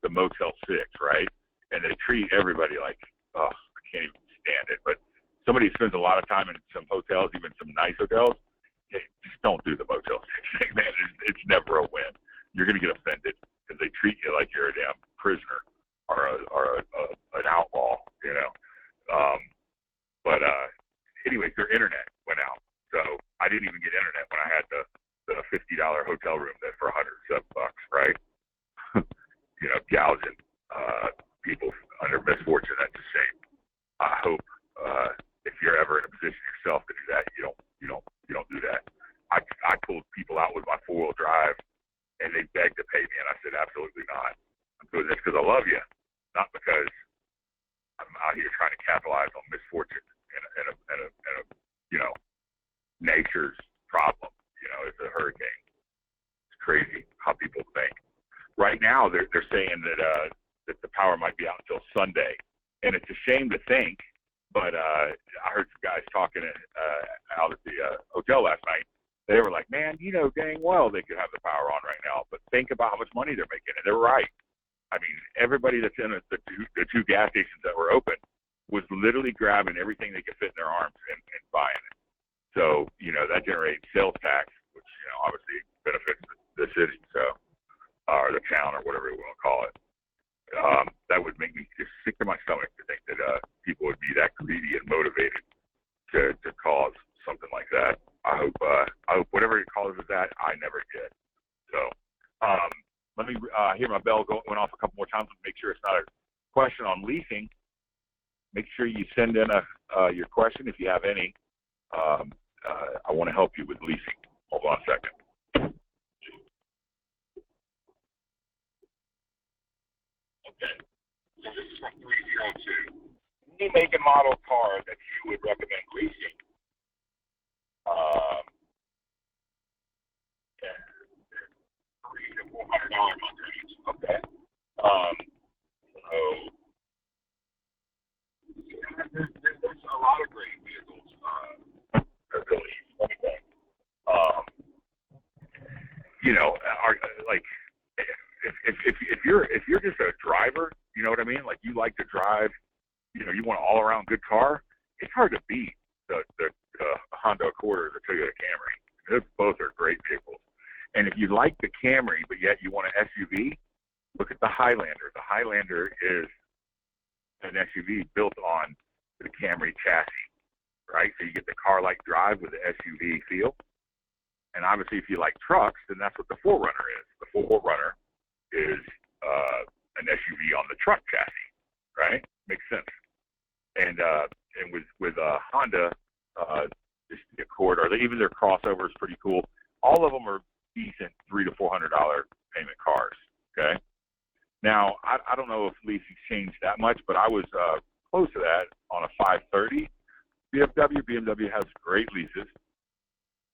the Motel 6, right? And they treat everybody like, oh, I can't even stand it. But somebody who spends a lot of time in some hotels, even some nice hotels, hey, just don't do the Motel 6 thing, man. It's never a win. You're going to get offended because they treat you like you're a damn prisoner or an outlaw, you know. But anyways, their internet went out. So I didn't even get internet when I had the $50 hotel room that for $107, right? You know, gouging people under misfortune. That's a shame. I hope if you're ever in a position yourself to do that, you don't do that. I pulled people out with my 4-wheel drive, and they begged to pay me, and I said absolutely not. I'm doing this because I love you, not because I'm out here trying to capitalize on misfortune and a you know, nature's problem. You know, it's a hurricane. It's crazy how people think. Right now, they're saying that the power might be out until Sunday, and it's a shame to think. But I heard some guys talking out at the hotel last night. They were like, "Man, you know dang well they could have the power on right now, but think about how much money they're making." And they're right. I mean, everybody that's in the two gas stations that were open was literally grabbing everything they could fit in their arms and buying it. So, you know, that generates sales tax, which, you know, obviously benefits the city, so, or the town, or whatever you want to call it. That would make me just sick to my stomach to think that people would be that greedy and motivated to cause something like that. I hope whatever it causes that, I never get. So, let me hear my bell went off a couple more times and make sure it's not a question on leasing. Make sure you send in your question if you have any. I want to help you with leasing. Hold on a second. Okay. So this is from 302. Any make and model car that you would recommend leasing? Yeah, $300 to $400 a month range. Okay. So there's a lot of great vehicles. Really, you know, are like if you're just a driver, you know what I mean? Like you like to drive, you know, you want an all around good car. It's hard to beat the Honda Accord or the Toyota Camry. Those both are great vehicles. And if you like the Camry, but yet you want an SUV, look at the Highlander. The Highlander is an SUV built on the Camry chassis, right? So you get the car-like drive with the SUV feel. And obviously, if you like trucks, then that's what the 4Runner is. The 4Runner is an SUV on the truck chassis, right? Makes sense. And with Honda, just the Accord, or even their crossover is pretty cool. All of them are decent $300 to $400 payment cars. Okay. Now I don't know if leasing changed that much, but I was close to that on a 530 BMW. BMW has great leases.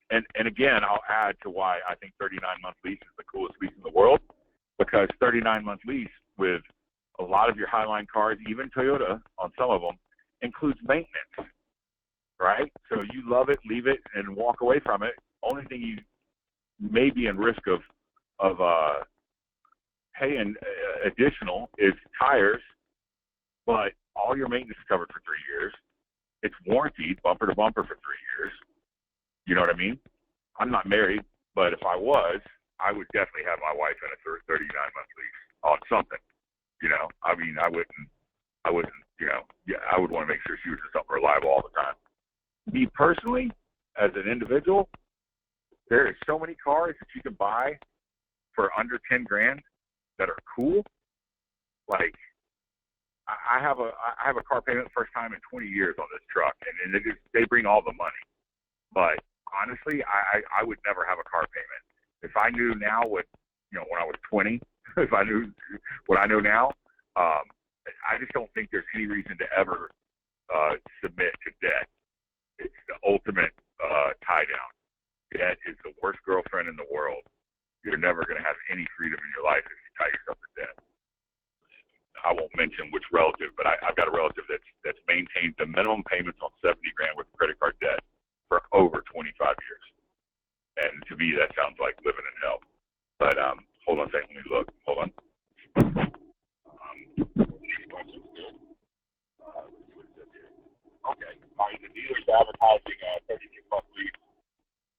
And again, I'll add to why I think 39-month lease is the coolest lease in the world, because 39-month lease with a lot of your Highline cars, even Toyota on some of them, includes maintenance, right? So you love it, leave it, and walk away from it. Only thing you may be in risk of paying additional is tires, but all your maintenance is covered for 3 years. It's warranted bumper to bumper for 3 years. You know what I mean? I'm not married, but if I was, I would definitely have my wife in a 39-month lease on something. You know, I mean, I wouldn't, you know, yeah, I would want to make sure she was in something reliable all the time. Me personally, as an individual, there are so many cars that you can buy for under 10 grand that are cool. Like, I have a car payment first time in 20 years on this truck, and they bring all the money. But honestly, I would never have a car payment. If I knew now what, you know, when I was 20, if I knew what I know now, I just don't think there's any reason to ever submit to debt. It's the ultimate tie down. Debt is the worst girlfriend in the world. You're never going to have any freedom in your life if you tie yourself to debt. I won't mention which relative, but I've got a relative that's maintained the minimum payments on 70 grand with credit card debt for over 25 years. And to me, that sounds like living in hell. But hold on a second, let me look. Hold on. Okay. All right, the dealer's advertising 36-month lease.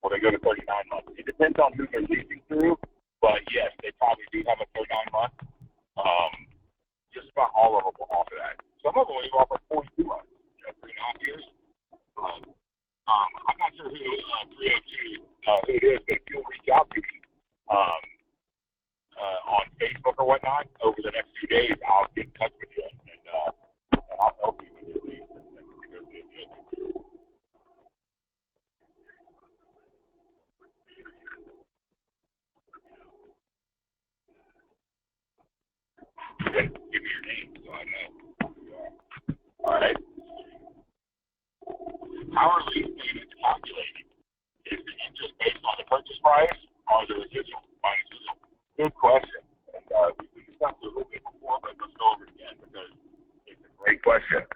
Well, they go to 39 months. It depends on who they're leasing through, but yes, they probably do have a 39-month. Just about all of them will offer that. Some of them will even offer 42 months, 3.5 years. I'm not sure who 302 who it is, but if you'll reach out to me on Facebook or whatnot over the next few days, I'll get in touch with you and I'll help you with your lease. Give me your name so I know. All right. How are lease payments calculated? Is the interest based on the purchase price or the residual minus residual? Good question. And we discussed it a little bit before, but let's go over it again because it's a great question.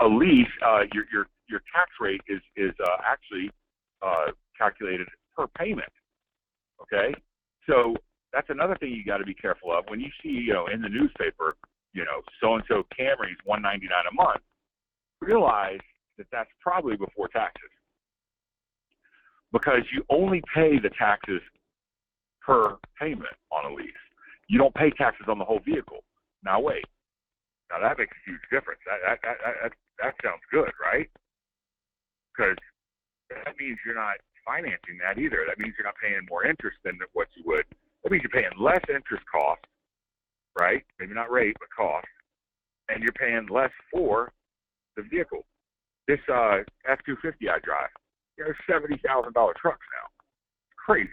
A lease, your tax rate is actually calculated per payment. Okay, so that's another thing you got to be careful of when you see, you know, in the newspaper, you know, so and so Camry's $199 a month. Realize that that's probably before taxes, because you only pay the taxes per payment on a lease. You don't pay taxes on the whole vehicle. Now wait, now that makes a huge difference. That sounds good, right? Because that means you're not financing that either. That means you're not paying more interest than what you would. That means you're paying less interest cost, right? Maybe not rate, but cost, and you're paying less for the vehicle. This F-250 I drive, they're $70,000 trucks now. It's crazy.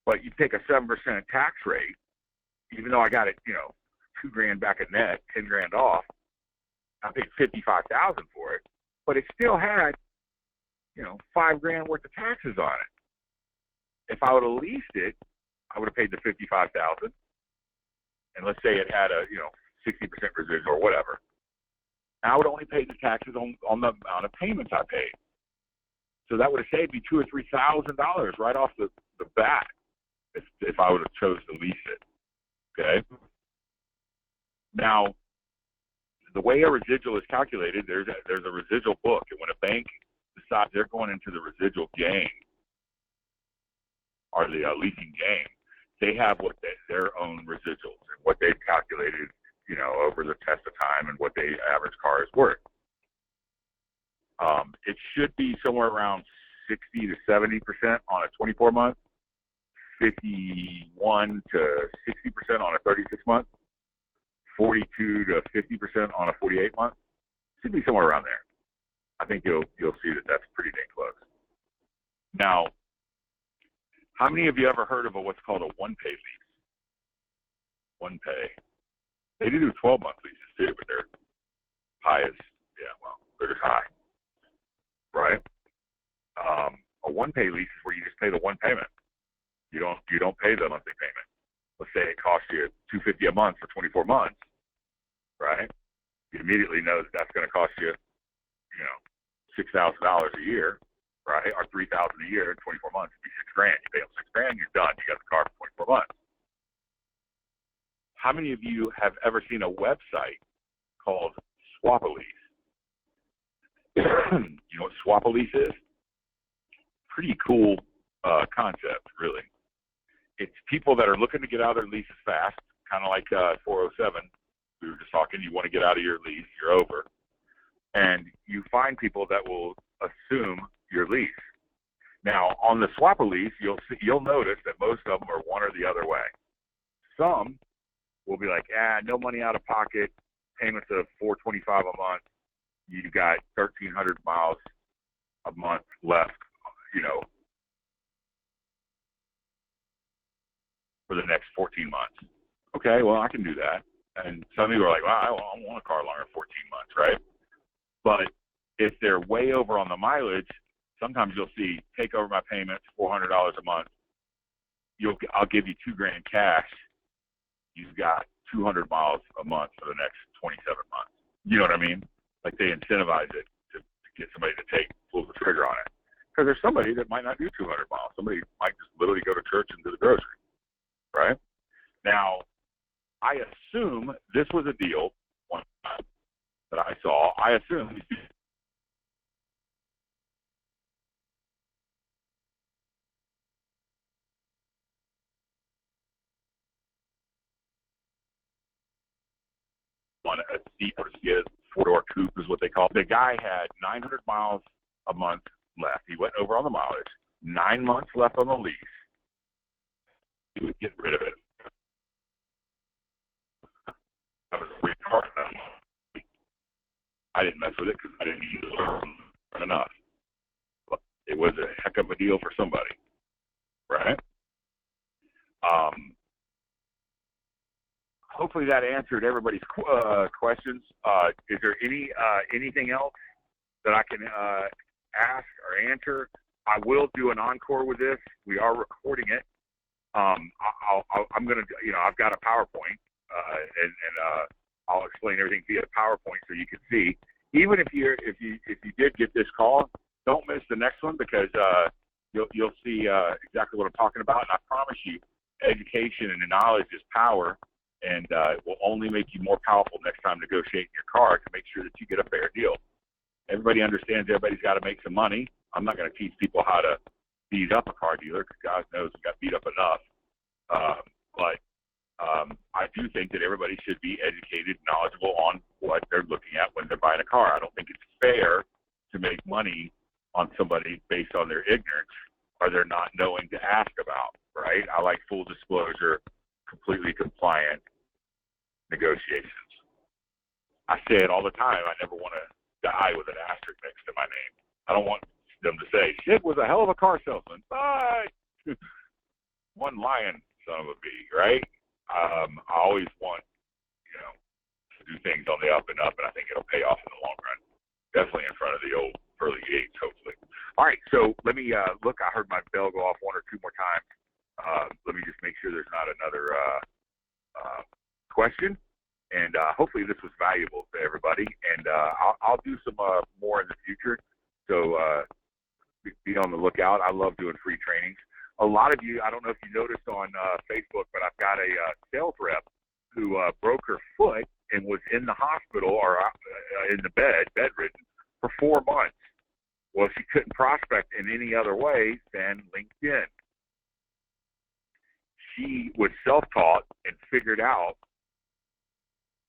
But you take a 7% tax rate, even though I got it, you know, $2 grand back at net, 10 grand off. I paid $55,000 for it, but it still had, you know, $5 grand worth of taxes on it. If I would have leased it, I would have paid the $55,000, and let's say it had a, you know, 60% residual or whatever. I would only pay the taxes on the amount of payments I paid. So that would have saved me $2,000 or $3,000 right off the bat if I would have chosen to lease it. Okay. Now, the way a residual is calculated, there's a residual book, and when a bank decides they're going into the residual game or the leasing game, they have their own residuals and what they've calculated, you know, over the test of time and what the average car is worth. It should be somewhere around 60 to 70% on a 24-month, 51 to 60% on a 36-month, 42 to 50% on a 48-month. Should be somewhere around there. I think you'll see that that's pretty dang close. Now, how many of you ever heard of what's called a one-pay lease? One pay. They do 12-month leases too, but they're high as, they're just high, right? A one-pay lease is where you just pay the one payment. You don't pay the monthly payment. Let's say it costs you $250 a month for 24 months, right? You immediately know that that's going to cost you, $6,000 a year. right? Or $3,000 a year in 24 months would be $6,000. You pay them $6,000, you're done. You got the car for 24 months. How many of you have ever seen a website called Swap-A-Lease? You know what Swap-A-Lease is? Pretty cool concept, really. It's people that are looking to get out of their leases fast, kind of like 407. We were just talking, you want to get out of your lease, you're over. And you find people that will assume your lease. Now, on the Swap-A-Lease, you'll notice that most of them are one or the other way. Some will be like, no money out of pocket, payments of $425 a month. You got 1,300 miles a month left, you know, for the next 14 months. Okay, well, I can do that. And some people are like, well, I don't want a car longer than 14 months, right? But if they're way over on the mileage, sometimes you'll see, take over my payments, $400 a month. I'll give you $2,000 cash. You've got 200 miles a month for the next 27 months. You know what I mean? Like they incentivize it to get somebody to pull the trigger on it. Because there's somebody that might not do 200 miles. Somebody might just literally go to church and do the grocery, right? Now, I assume this was a deal one time that I saw. I assume on a seat or a four-door coupe is what they call it. The guy had 900 miles a month left. He went over on the mileage. 9 months left on the lease. He would get rid of it. I was a car. I didn't mess with it because I didn't use it enough. But it was a heck of a deal for somebody, right? Hopefully that answered everybody's questions. Is there anything else that I can ask or answer? I will do an encore with this. We are recording it. I'm gonna, I've got a PowerPoint, and I'll explain everything via PowerPoint so you can see. Even if you did get this call, don't miss the next one because you'll see exactly what I'm talking about. And I promise you, education and knowledge is power. And it will only make you more powerful next time negotiating your car to make sure that you get a fair deal. Everybody understands everybody's got to make some money. I'm not going to teach people how to beat up a car dealer because God knows we got beat up enough. But I do think that everybody should be educated, knowledgeable on what they're looking at when they're buying a car. I don't think it's fair to make money on somebody based on their ignorance or they're not knowing to ask about, right? I like full disclosure, completely compliant negotiations. I say it all the time. I never want to die with an asterisk next to my name. I don't want them to say, Sid was a hell of a car salesman. Bye. One lying son of a bee, right? I always want, to do things on the up and up, and I think it'll pay off in the long run. Definitely in front of the old pearly gates, hopefully. All right, so let me look. I heard my bell go off one or two more times. Let me just make sure there's not another question. And hopefully this was valuable to everybody. And I'll do some more in the future. So be on the lookout. I love doing free trainings. A lot of you, I don't know if you noticed on Facebook, but I've got a sales rep who broke her foot and was in the hospital or in the bedridden for 4 months. Well, she couldn't prospect in any other way than LinkedIn. She was self-taught and figured out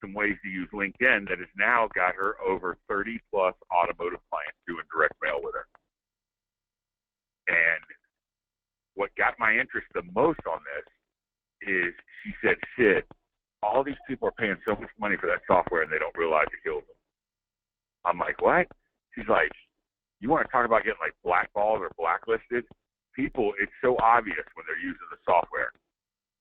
some ways to use LinkedIn that has now got her over 30-plus automotive clients doing direct mail with her. And what got my interest the most on this is she said, Sid, all these people are paying so much money for that software and they don't realize it kills them. I'm like, what? She's like, you want to talk about getting like blackballed or blacklisted? People, it's so obvious when they're using the software.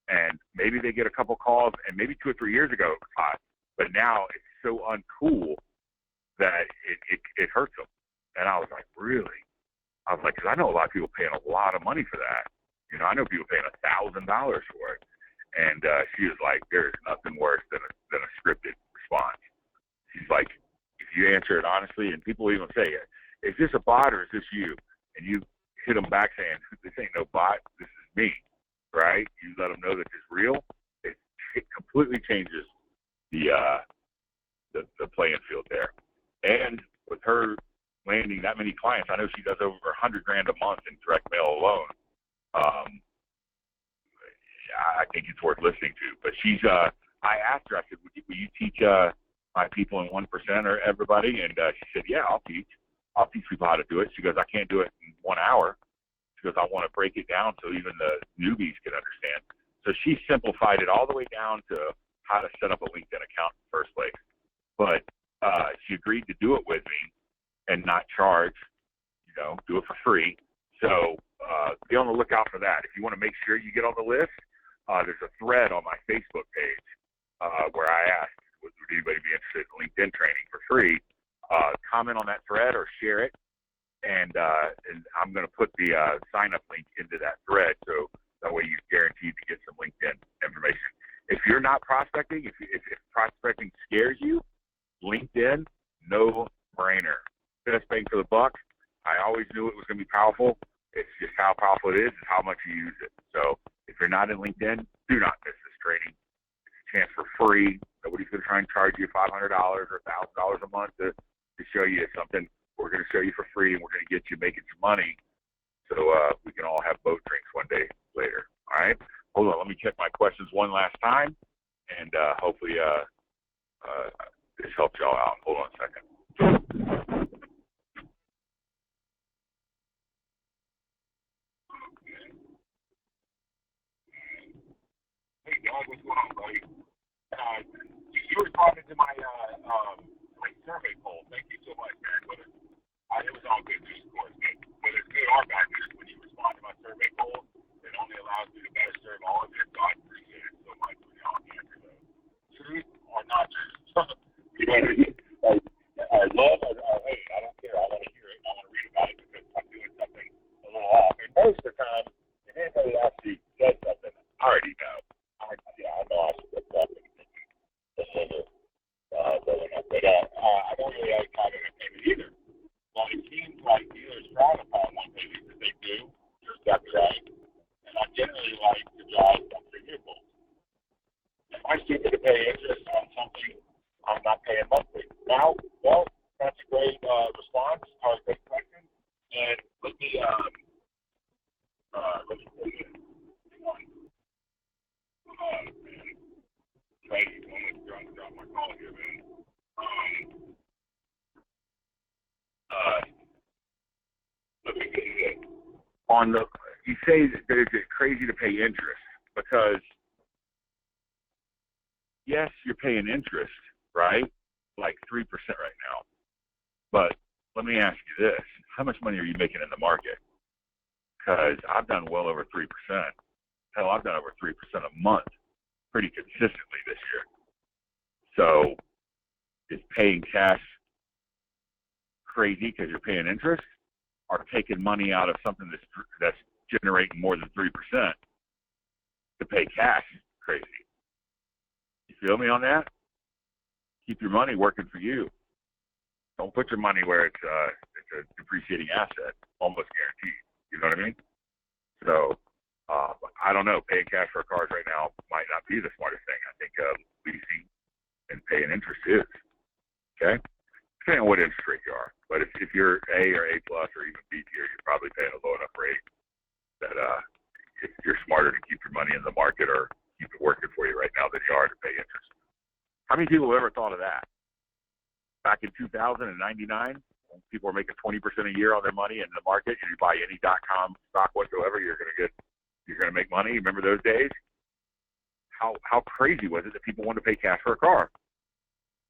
And maybe they get a couple calls, and maybe 2 or 3 years ago it was hot, but now it's so uncool that it hurts them. And I was like, really? I was like, because I know a lot of people paying a lot of money for that. I know people paying $1,000 for it. And she was like, there's nothing worse than a scripted response. She's like, if you answer it honestly, and people even say, is this a bot or is this you? and you hit them back saying, this ain't no bot, this is me, right? You let them know that it's real. It completely changes the playing field there. And with her landing that many clients, I know she does over $100,000 a month in direct mail alone. I think it's worth listening to. But she's, I asked her, I said, will you teach my people in 1% or everybody? And she said, yeah, I'll teach people how to do it. She goes, I can't do it in 1 hour. She goes, I want to break it down so even the newbies can understand. So she simplified it all the way down to how to set up a LinkedIn account in the first place. But she agreed to do it with me and not charge, do it for free. So be on the lookout for that. If you want to make sure you get on the list, there's a thread on my Facebook page where I asked, would anybody be interested in LinkedIn training for free? Comment on that thread or share it, and I'm going to put the sign-up link into that thread, so that way you're guaranteed to get some LinkedIn information. If you're not prospecting, if prospecting scares you, LinkedIn, no brainer. Best bang for the buck. I always knew it was going to be powerful. It's just how powerful it is how much you use it. So if you're not in LinkedIn, do not miss this training. It's a chance for free. Nobody's going to try and charge you $500 or $1,000 a month to show you something. We're going to show you for free, and we're going to get you making some money so we can all have boat drinks one day later. All right? Hold on. Let me check my questions one last time, and hopefully this helps y'all out. Hold on a second. Hey, Doug, what's going on, buddy? You responded to my survey poll. Thank you so much, man. But it was all good news, of course. But whether it's good or bad news, when you respond to my survey poll, it only allows me to better serve all of you. So I appreciate it so much for y'all answer those. Truth or not truth? You know what I mean? I love or hate. I don't care. I want to hear it. I want to read about it because I'm doing something a little off. And most of the time, if anybody actually says something, I already know. I know I should get something. But I don't really like having a payment either. Well, it seems like dealers frown upon one payment that they do. You're exactly right. And I generally like to drive monthly vehicles. If I seem to pay interest on something I'm not paying monthly. Now, well, that's a great response or a great question. And let me put it one. Crazy. Almost drop my call here, man. Let me get it. On the, you say that it's crazy to pay interest because, yes, you're paying interest, right? Like 3% right now. But let me ask you this. How much money are you making in the market? Because I've done well over 3%. Hell, I've done over 3% a month pretty consistently this year. So is paying cash crazy because you're paying interest, or taking money out of something that's generating more than 3% to pay cash crazy? You feel me on that? Keep your money working for you. Don't put your money where it's a depreciating asset, almost guaranteed. You know what I mean? So I don't know. Paying cash for cars right now might not be the smartest thing. I think leasing and paying interest is. Okay? Depending on what interest rate you are. But if you're A or A plus or even B tier, you're probably paying a low enough rate that if you're smarter to keep your money in the market or keep it working for you right now than you are to pay interest. How many people have ever thought of that? Back in 2099, when people were making 20% a year on their money in the market, and you buy any .com stock whatsoever, you're gonna make money. Remember those days? How crazy was it that people wanted to pay cash for a car?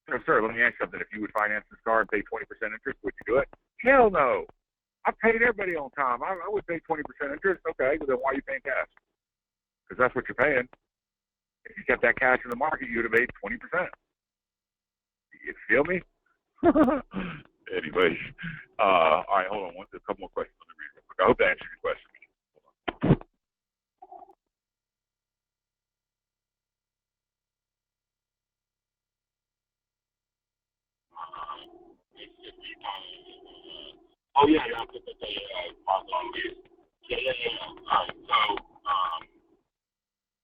No, sir, let me ask you something. If you would finance this car and pay 20% interest, would you do it? Hell no. I paid everybody on time. I would pay 20% interest. Okay, well then why are you paying cash? Because that's what you're paying. If you kept that cash in the market, you would have made 20%. You feel me? Anyways, all right, hold on. A couple more questions. Let me read real quick. I hope that answers your question. Oh yeah, yeah, I think that they mark on lease. Yeah, yeah, yeah, yeah. All right. So,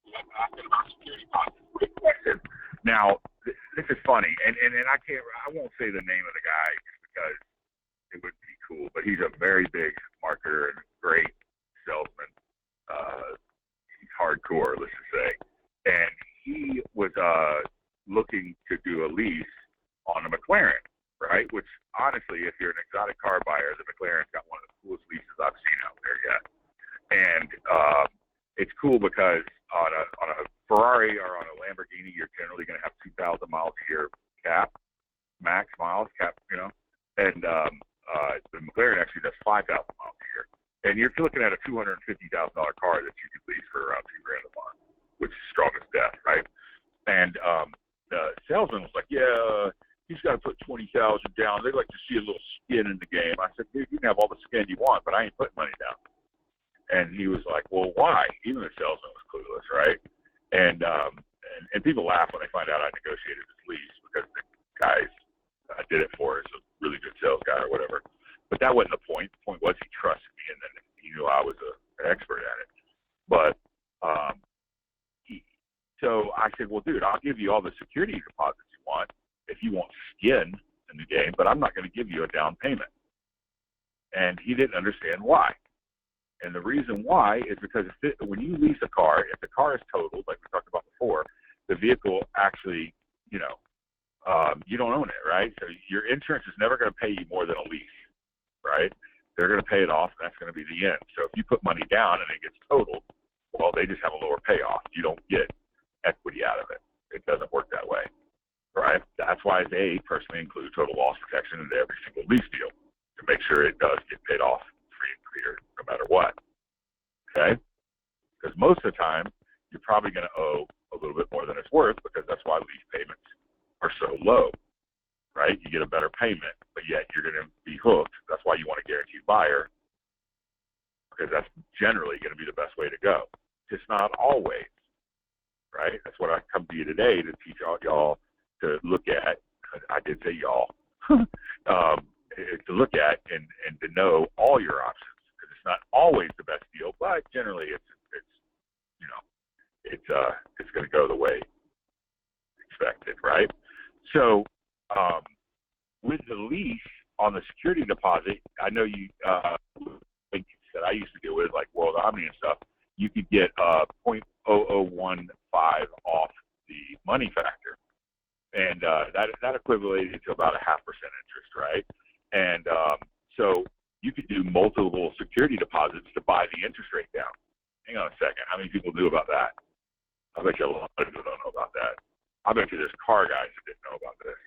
you have asking about security deposits. Great question. Now, this is funny, and I won't say the name of the guy just because it would be cool, but he's a very big marketer and great salesman. He's hardcore, let's just say. And he was looking to do a lease on a McLaren, right? Which, honestly, if you're an exotic car buyer, the McLaren's got one of the coolest leases I've seen out there yet. And it's cool because on a Ferrari or on a Lamborghini, you're generally going to have 2,000 miles a year cap, max miles cap, and the McLaren actually does 5,000 miles a year. And you're looking at a $250,000 car that you could lease for around $2,000 a month, which is strong as death, right? And the salesman was like, yeah, he's got to put 20,000 down. They'd like to see a little skin in the game. I said, dude, you can have all the skin you want, but I ain't putting money down. And he was like, well, why? Even the salesman was clueless, right? And people laugh when they find out I negotiated this lease because the guys I did it for is a really good sales guy or whatever. But that wasn't the point. The point was he trusted me, and then he knew I was an expert at it. But so I said, well, dude, I'll give you all the security deposits you want if you want skin in the game, but I'm not going to give you a down payment. And he didn't understand why. And the reason why is because when you lease a car, if the car is totaled, like we talked about before, the vehicle actually, you don't own it, right? So your insurance is never going to pay you more than a lease, right? They're going to pay it off, and that's going to be the end. So if you put money down and it gets totaled, well, they just have a lower payoff. You don't get equity out of it. It doesn't work that way, right? That's why they personally include total loss protection into every single lease deal to make sure it does get paid off free and clear no matter what, okay? Because most of the time, you're probably going to owe a little bit more than it's worth because that's why lease payments are so low, right? You get a better payment, but yet you're going to be hooked. That's why you want a guaranteed buyer, because that's generally going to be the best way to go. Just not always, right? That's what I come to you today to teach y'all to look at. I did say y'all. To look at and to know all your options, because it's not always the best deal, but generally it's going to go the way expected, right? So with the lease on the security deposit, I know you that I used to deal with, like World Omni and stuff, you could get 0.0015 off the money factor, and that equated to about 0.5% interest, right? And so you could do multiple security deposits to buy the interest rate down. Hang on a second. How many people knew about that? I bet you a lot of people don't know about that. I bet you there's car guys that didn't know about this.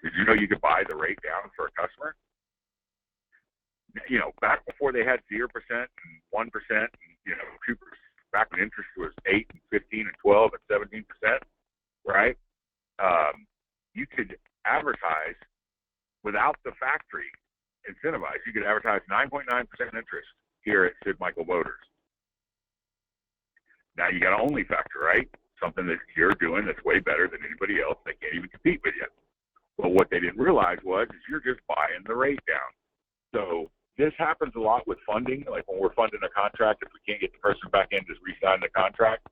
Did you know you could buy the rate down for a customer? Back before they had 0% and 1% and 2%, back when interest was 8 and 15 and 12 and 17%, right? You could advertise without the factory incentivized. You could advertise 9.9% interest here at Sid Michael Motors. Now you got to only factor, right? Something that you're doing that's way better than anybody else. They can't even compete with you. But what they didn't realize was you're just buying the rate down. So this happens a lot with funding. Like when we're funding a contract, if we can't get the person back in, just re-sign the contract,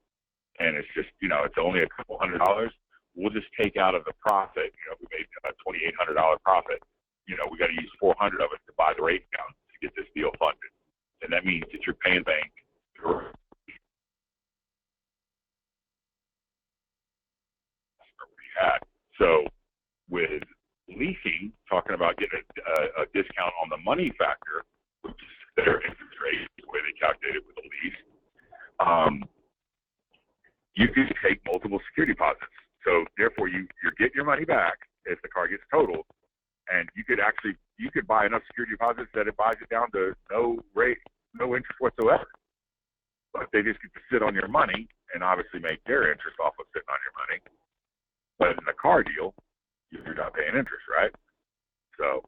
and it's just, it's only a couple $100, we'll just take out of the profit. We made a $2,800 profit. We got to use 400 of it to buy the rate down to get this deal funded. And that means that you're paying bank. So with leasing, talking about getting a discount on the money factor, which is their interest rate, the way they calculate it with a lease, you can take multiple security deposits. So therefore, you're getting your money back if the car gets totaled, and you could buy enough security deposits that it buys it down to no interest whatsoever. But they just get to sit on your money and obviously make their interest off of sitting on your money. But in the car deal, you're not paying interest, right? So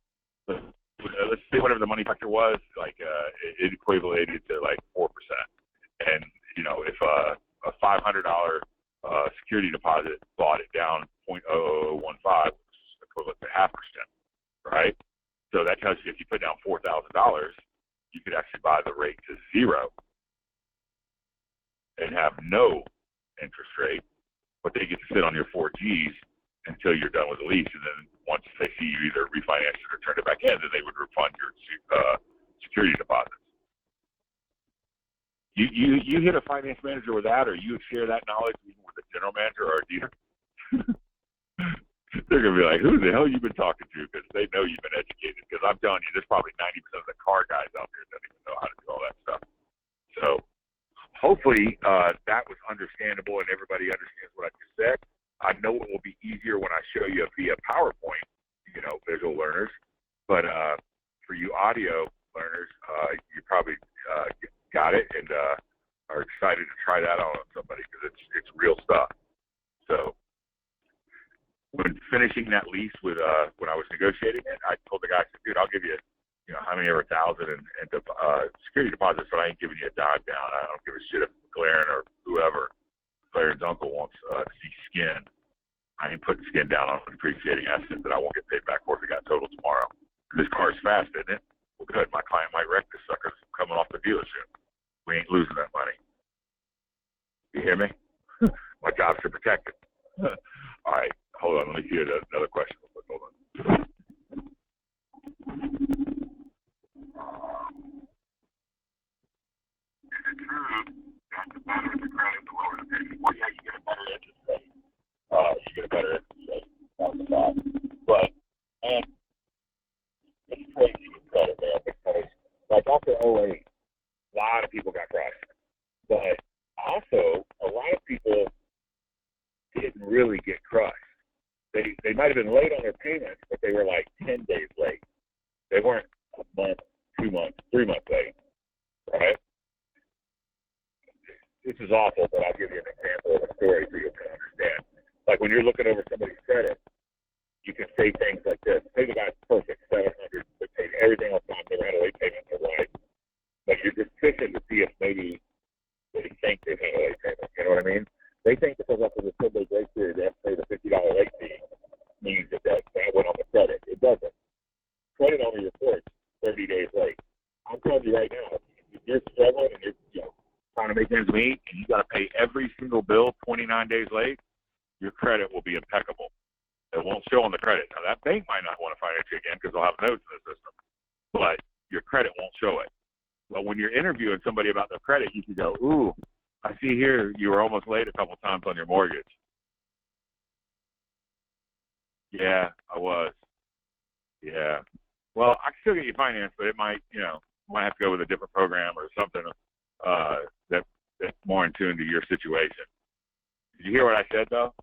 let's say whatever the money factor was, like it equated to like 4%. And if a $500 security deposit bought it down 0.0015, which is equivalent to 0.5%, right? So that tells you if you put down $4,000, you could actually buy the rate to zero and have no interest rate, but they get to sit on your 4Gs until you're done with the lease. And then once they see you either refinance it or turn it back in, then they would refund your security deposits. You hit a finance manager with that, or you share that knowledge even with a general manager or a dealer, they're going to be like, who the hell you been talking to? Because they know you've been educated. Because I'm telling you, there's probably 90% of the car guys out there that don't even know how to do all that stuff. So hopefully that was understandable and everybody understands what I just said. I know it will be easier when I show you via PowerPoint, visual learners. But for you audio learners, you probably got it and are excited to try that on somebody because it's real stuff. So when finishing that lease with when I was negotiating it, I told the guy, I said, dude, I'll give you, how many ever $1,000 and security deposits, but I ain't giving you a dime down. I don't give a shit if McLaren or whoever, McLaren's uncle wants to see skin. I ain't putting skin down on an appreciating asset that I won't get paid back for if it got totaled tomorrow. This car is fast, isn't it? Well, good. My client might wreck this sucker coming off the dealership. We ain't losing that money. You hear me? My job's to protect it. All right. Hold on. Let me hear another question. Hold on. Is it true that the better the credit, the lower the payment? Well, yeah, you get a better interest rate. You get a better interest rate. That's the fact. But, and it's crazy with credit, man, because, like, after 08, a lot of people got crushed. But also, a lot of people didn't really get crushed. They might have been late on their payments, but they were like 10 days late. They weren't a month, 2 months, 3 months late, right? This is awful, but I'll give you an example of a story for you to understand. Like when you're looking over somebody's credit, you can say things like this. Say the guy's perfect, 700, they paid everything on time, never had a late payment in their life. But you're just fishing to see if maybe they think they've had a late payment. You know what I mean? They think because after the 10-day grace period, they have to pay the $50 late fee means that went on the credit. It doesn't. Credit only reports 30 days late. I'm telling you right now, if you're struggling and you're trying to make ends meet and you got to pay every single bill 29 days late, your credit will be impeccable. It won't show on the credit. Now, that bank might not want to finance you again because they'll have notes in the system, but your credit won't show it. But when you're interviewing somebody about their credit, you can go, ooh, I see here you were almost late a couple times on your mortgage. Yeah, I was. Yeah. Well, I can still get you financed, but it might, might have to go with a different program or something that's more in tune to your situation. Did you hear what I said, though?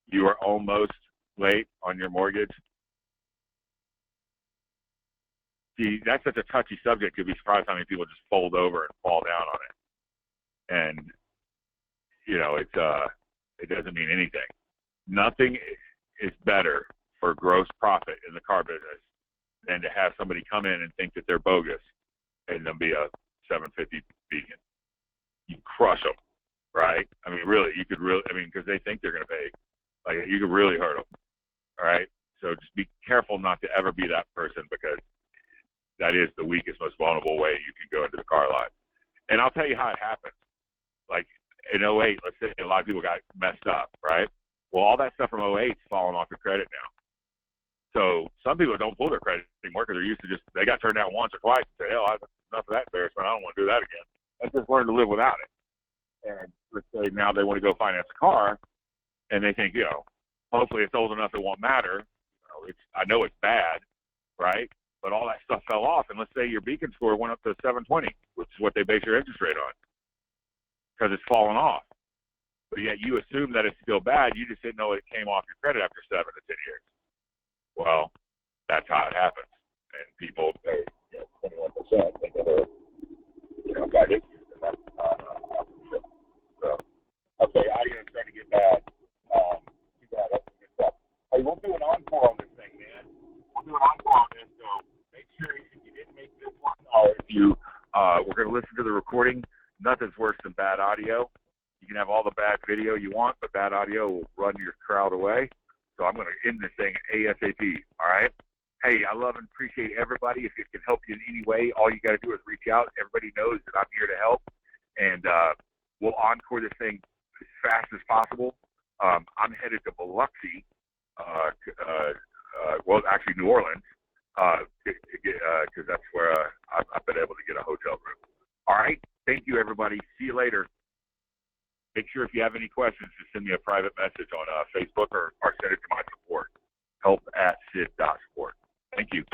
You were almost late on your mortgage. See, that's such a touchy subject. You'd be surprised how many people just fold over and fall down on it. And, it doesn't mean anything. Nothing is better for gross profit in the car business than to have somebody come in and think that they're bogus and then be a 750 beacon. You crush them, right? I mean, really, you could really, because they think they're going to pay. Like, you could really hurt them, all right? So just be careful not to ever be that person because that is the weakest, most vulnerable way you can go into the car lot. And I'll tell you how it happens. Like, in 08, let's say a lot of people got messed up, right? Well, all that stuff from 08 is falling off your credit now. So some people don't pull their credit anymore because they're used to they got turned down once or twice and say, hell, enough of that embarrassment. I don't want to do that again. Let's just learn to live without it. And let's say now they want to go finance a car and they think, hopefully it's old enough it won't matter. I know it's bad, right? But all that stuff fell off. And let's say your beacon score went up to 720, which is what they base your interest rate on because it's fallen off. But yet you assume that it's still bad. You just didn't know it came off your credit after 7 to 10 years. Well, that's how it happens. And people pay 21% think that they're, bad issues. And that's not so, okay, audio is starting to get bad. Too bad. That's good stuff. Hey, we'll do an encore on this thing, man. We'll do an encore on this. So make sure if you didn't make this one, or if you we're going to listen to the recording. Nothing's worse than bad audio. You can have all the bad video you want, but bad audio will run your crowd away. So I'm going to end this thing ASAP, all right? Hey, I love and appreciate everybody. If it can help you in any way, all you got to do is reach out. Everybody knows that I'm here to help, and we'll encore this thing as fast as possible. I'm headed to Biloxi, well, actually New Orleans, because that's where I've been able to get a hotel room. All right. Thank you, everybody. See you later. Make sure if you have any questions, just send me a private message on Facebook or send it to my support, help@SYD.support. Thank you.